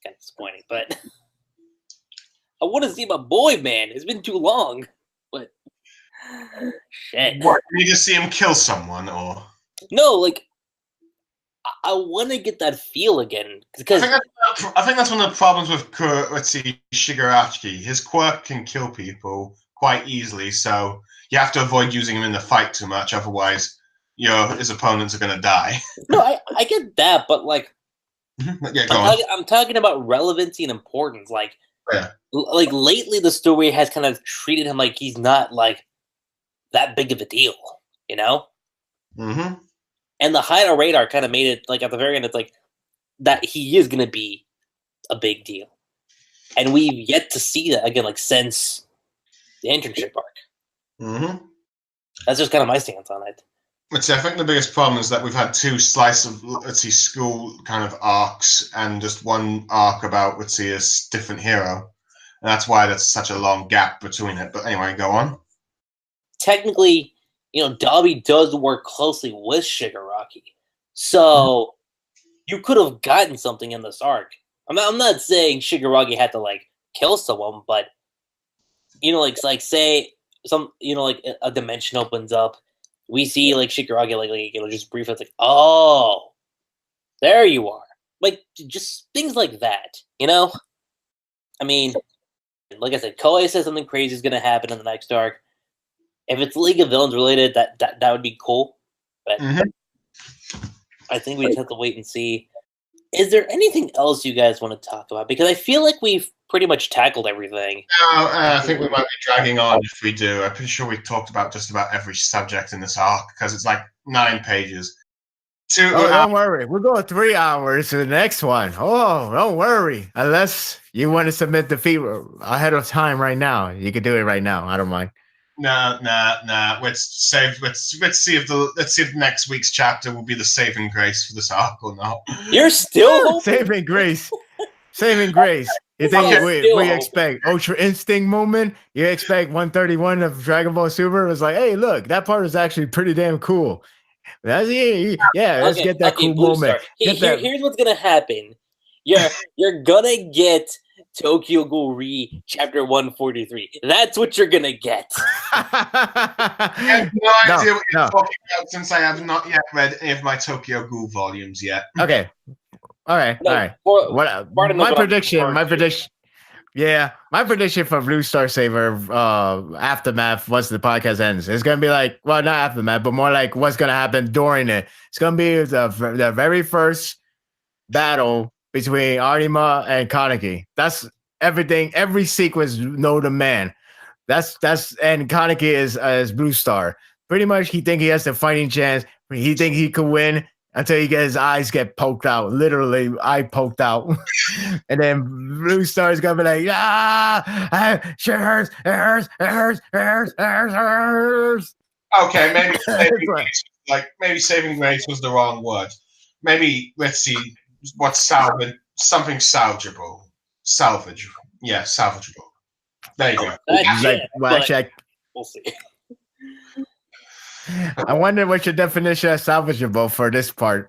Kind of disappointing, but. I want to see my boy, man. It's been too long. But shit.
What? You need to see him kill someone, or
no? I want to get that feel again because
I think that's one of the problems with Shigaraki. His quirk can kill people quite easily, so you have to avoid using him in the fight too much. Otherwise, his opponents are going to die.
No, I get that, but
yeah, go on.
I'm talking about relevancy and importance. Lately, the story has kind of treated him like he's not that big of a deal,
Mm-hmm.
And the Hino radar kind of made it like at the very end. It's like that he is going to be a big deal, and we've yet to see that again. Like since the internship arc.
Mm-hmm.
That's just kind of my stance on it.
I think the biggest problem is that we've had two slice of school kind of arcs and just one arc about a different hero, and that's why there's such a long gap between it. But anyway, go on.
Technically, Dabi does work closely with Shigaraki, so you could have gotten something in this arc. I'm not saying Shigaraki had to like kill someone, but like say some like a dimension opens up. We see like Shigaraki like just briefly it's like, oh, there you are. Like just things like that, I mean, like I said, Koei says something crazy is gonna happen in the next arc. If it's League of Villains related, that would be cool. But I think we just have to wait and see. Is there anything else you guys want to talk about? Because I feel like we've pretty much tackled everything.
No, I think we might be dragging on if we do. I'm pretty sure we've talked about just about every subject in this arc because it's like 9 pages.
Don't worry. We'll go 3 hours to the next one. Oh, don't worry. Unless you want to submit the fee ahead of time right now. You can do it right now. I don't mind.
Nah. Let's see if next week's chapter will be the saving grace for this arc or not.
You're still
saving grace. Saving grace. You think we expect Ultra Instinct moment? You expect 131 of Dragon Ball Super? It was like, hey, look, that part is actually pretty damn cool. Let's get that cool moment.
Here's what's gonna happen. You're gonna get Tokyo Ghoul Re Chapter 143. That's what you're gonna get.
I have no idea what you're talking about since I have not yet read any of my Tokyo Ghoul volumes yet.
Okay. All right. My prediction for BlueStarSaber Aftermath once the podcast ends is going to be like, well, not Aftermath, but more like what's going to happen during it. It's going to be the very first battle between Arima and Kaneki. That's everything. Every sequence know the man. That's and Kaneki is Blue Star. Pretty much, he think he has the fighting chance. He think he could win. Until his eyes get poked out, literally eye poked out. And then Blue Star is going to be like, shit hurts, it hurts.
Okay, maybe saving grace was the wrong word. Maybe, let's see, what's something salvageable. Salvage. Yeah, salvageable. There you go.
We'll see.
I wonder what your definition of salvageable for this part.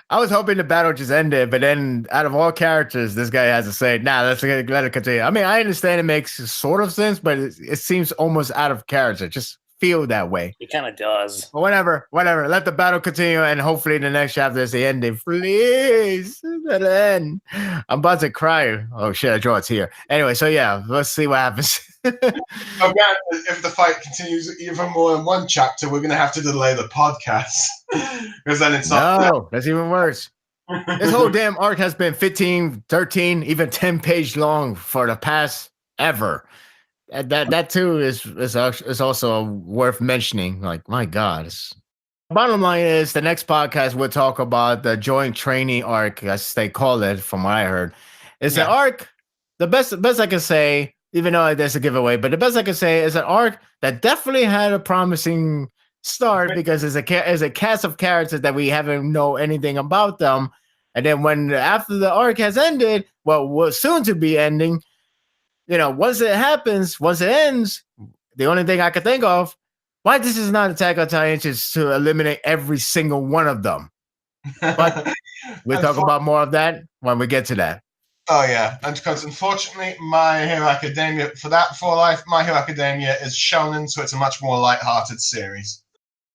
I was hoping the battle just ended, but then out of all characters, this guy has to say, let's let it continue. I mean, I understand it makes sort of sense, but it seems almost out of character. Just feel that way.
It kind of does.
But whatever. Let the battle continue, and hopefully the next chapter is the ending. Please, let it end. I'm about to cry. Oh shit, I draw a tear. Anyway, so yeah, let's see what happens.
Okay, if the fight continues even more in one chapter, we're going to have to delay the podcast because then it's not.
No, that's even worse. This whole damn arc has been 15, 13, even 10 page long for the past ever. That too is also worth mentioning. Like, my God. Bottom line is, the next podcast we'll talk about the joint training arc, as they call it, from what I heard. It's an arc. The best I can say, even though there's a giveaway, but the best I can say is an arc that definitely had a promising start because it's a cast of characters that we haven't know anything about them. And then after the arc has ended, will soon to be ending, once it ends, the only thing I could think of, why this is not Attack on Titan is to eliminate every single one of them. But we'll talk about more of that when we get to that.
Oh yeah, and because unfortunately, My Hero Academia My Hero Academia is shonen, so it's a much more light-hearted series.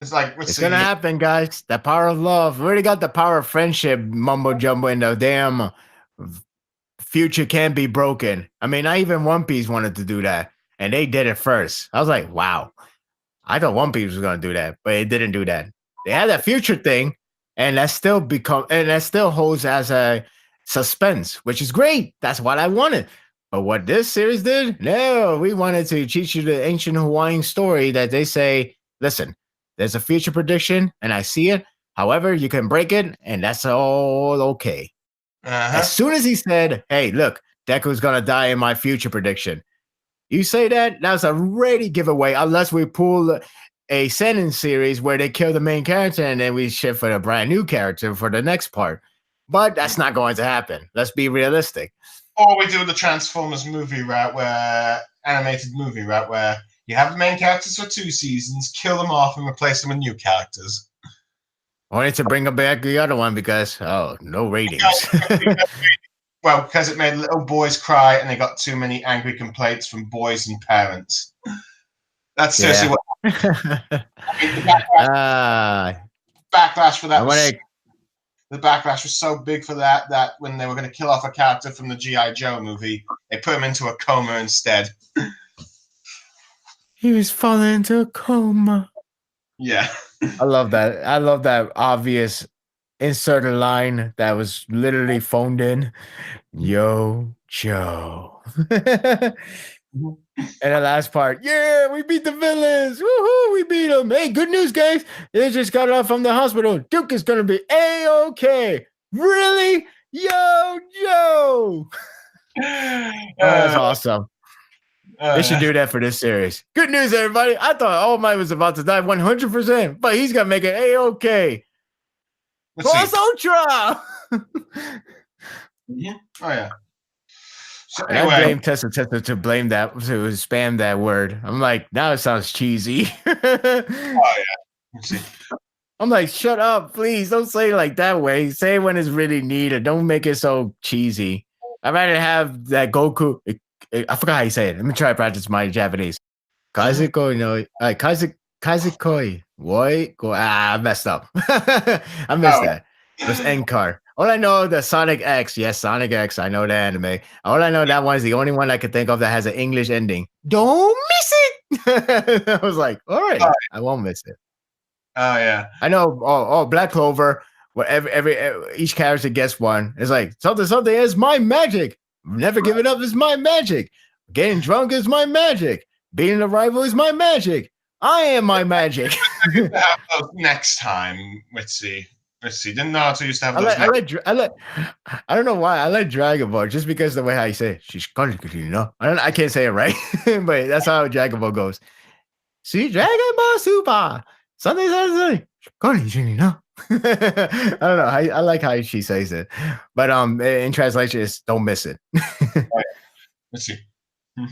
It's gonna happen, guys. The power of love. We already got the power of friendship mumbo jumbo in the damn future can be broken. I mean, not even One Piece wanted to do that, and they did it first. I was like, wow. I thought One Piece was gonna do that, but it didn't do that. They had that future thing, and that still holds as a suspense, which is great. That's what I wanted. But what this series did, no, we wanted to teach you the ancient Hawaiian story that they say, listen,
there's a future prediction and I see it. However, you can break it and that's all okay. As soon as he said, hey, look, Deku's going to die in my future prediction. You say that's a ready giveaway unless we pull a sentence series where they kill the main character and then we shift for a brand new character for the next part. But that's not going to happen. Let's be realistic.
Or we do the Transformers movie route, animated movie route, where you have the main characters for 2 seasons, kill them off, and replace them with new characters.
Only to bring back the other one because, no ratings.
Well, because it made little boys cry and they got too many angry complaints from boys and parents. That's seriously what happened. Backlash for that the backlash was so big for that when they were going to kill off a character from the G.I. Joe movie, they put him into a coma instead.
He was falling into a coma.
Yeah.
I love that. I love that obvious insert a line that was literally phoned in. Yo, Joe. And the last part, yeah, we beat the villains. Woohoo, we beat them. Hey, good news, guys. They just got off from the hospital. Duke is going to be A-okay. Really? Yo, Joe. That's awesome. They should do that for this series. Good news, everybody. I thought All Might was about to die 100%, but he's going to make it A-okay. Plus Ultra.
Yeah. Oh, yeah. So
anyway. I blame Tessa to blame that, to spam that word. I'm like, now it sounds cheesy.
Oh, yeah. Let's see.
I'm like, shut up, please. Don't say it like that way. Say it when it's really needed. Don't make it so cheesy. I'd rather have that Goku. I forgot how you say it. Let me try to practice my Japanese. Kazekoi no. Kazekoi. I messed up. I missed that. It was N-Car. All I know, the Sonic X. Yes, Sonic X. I know the anime. All I know, that one is the only one I could think of that has an English ending. Don't miss it. I was like, all right, I won't miss it.
Oh, yeah.
I know. Oh, Black Clover, where every each character gets one. It's like, something is my magic. Never giving up is my magic. Getting drunk is my magic. Beating a rival is my magic. I am my magic.
Next time, let's see. Didn't Naruto used to have those?
I don't know why I like Dragon Ball just because the way how you say it. She's I can't say it right, but that's how Dragon Ball goes. See, Dragon Ball Super. Sunday. I don't know. I like how she says it, but in translation, it's don't miss it.
Let's see.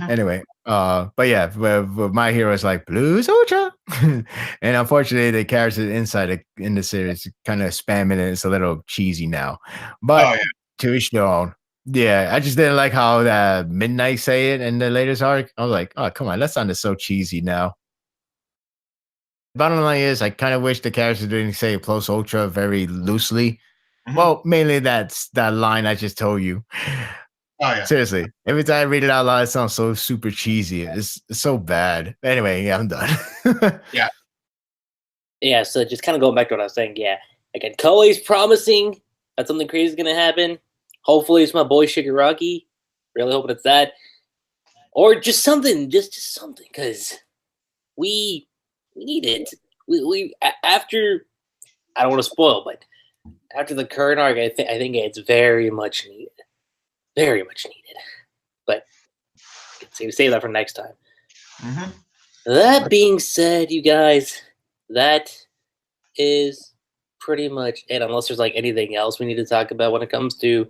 Anyway, but yeah, my hero is like Blue Soldier, and unfortunately, the characters inside in the series kind of spamming it. It's a little cheesy now, but to each their own. Yeah, I just didn't like how Midnight say it in the latest arc. I was like, oh, come on, that sounded so cheesy now. Bottom line is, I kind of wish the characters didn't say Plus Ultra very loosely. Well, mainly that's that line I just told you.
Oh, yeah.
Seriously, every time I read it out loud, it sounds so super cheesy. It's so bad. Anyway, yeah, I'm done.
Yeah.
Yeah, so just kind of going back to what I was saying, yeah. Again, Koei's promising that something crazy is going to happen. Hopefully it's my boy Shigaraki. Really hoping it's that. Or just something, just something, because we need it. We after, I don't want to spoil, but after the current arc, I think it's very much needed. Very much needed. But save that for next time. That being said, you guys, that is pretty much it. Unless there's like anything else we need to talk about when it comes to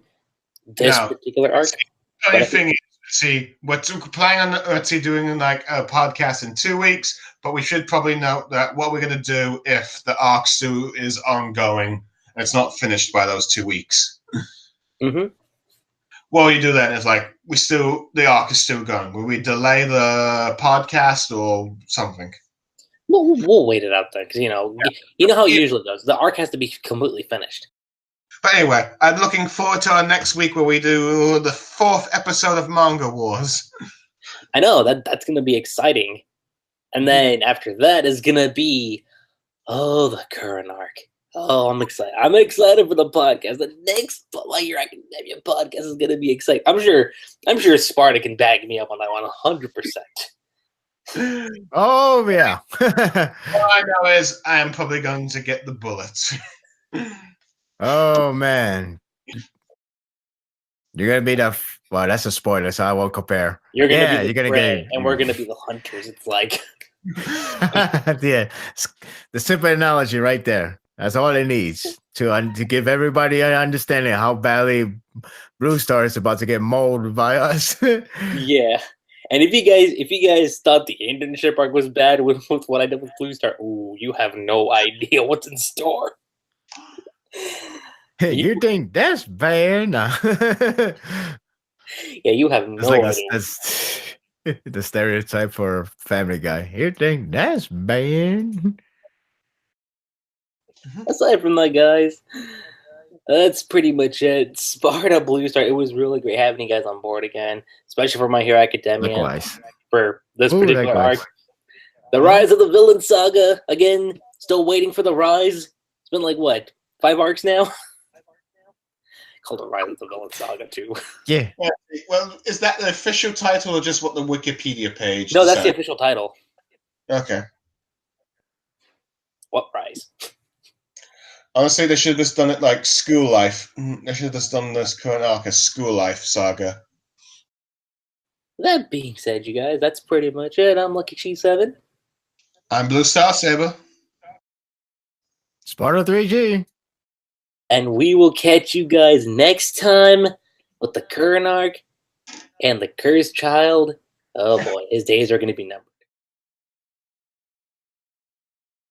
this particular arc.
The only thing is, see, we're planning on doing like a podcast in 2 weeks, but we should probably note that what we're going to do if the arc still is ongoing and it's not finished by those 2 weeks. Well, you do that is like the arc is still going. Will we delay the podcast or something?
We'll wait it out then, because you know how it usually goes. The arc has to be completely finished.
But anyway, I'm looking forward to our next week where we do the 4th episode of Manga Wars.
I know that's going to be exciting, and then after that is going to be the current arc. Oh, I'm excited. I'm excited for the podcast. The next My Hero Academia podcast is going to be exciting. I'm sure Sparda can back me up on that one 100%.
Oh yeah.
All I know is I am probably going to get the bullets.
Oh man. You're gonna be the well. That's a spoiler, so I won't compare.
You're gonna
Yeah,
be
you're
the
gonna
prey,
get.
and we're gonna be the hunters. It's like,
Yeah, the simple analogy right there. That's all it needs to give everybody an understanding of how badly Blue Star is about to get mauled by us.
yeah. And if you guys thought the internship arc was bad with what I did with Blue Star, ooh, you have no idea what's in store.
You think that's bad? Nah.
Yeah, you have
It's
no
like
idea.
that's the stereotype for Family Guy. You think that's bad?
Aside from that, guys, that's pretty much it. Sparta Blue Star. It was really great having you guys on board again, especially for My Hero Academia
Likewise.
for this
Ooh,
particular
likewise.
arc. The Rise of the Villain Saga again. Still waiting for the rise. It's been like what, 5 arcs now? Called the Rise of the Villain Saga too.
Yeah.
Well, is that the official title or just what the Wikipedia page
No, that's the
said?
official title.
Okay.
What rise?
Honestly, they should have just done it like School Life. They should have just done this current arc as School Life Saga.
That being said, you guys, that's pretty much it. I'm LuckyRave.
I'm BlueStarSaber.
Sparda3g.
And we will catch you guys next time with the current arc and the Cursed Child. Oh boy, his days are going to be numbered.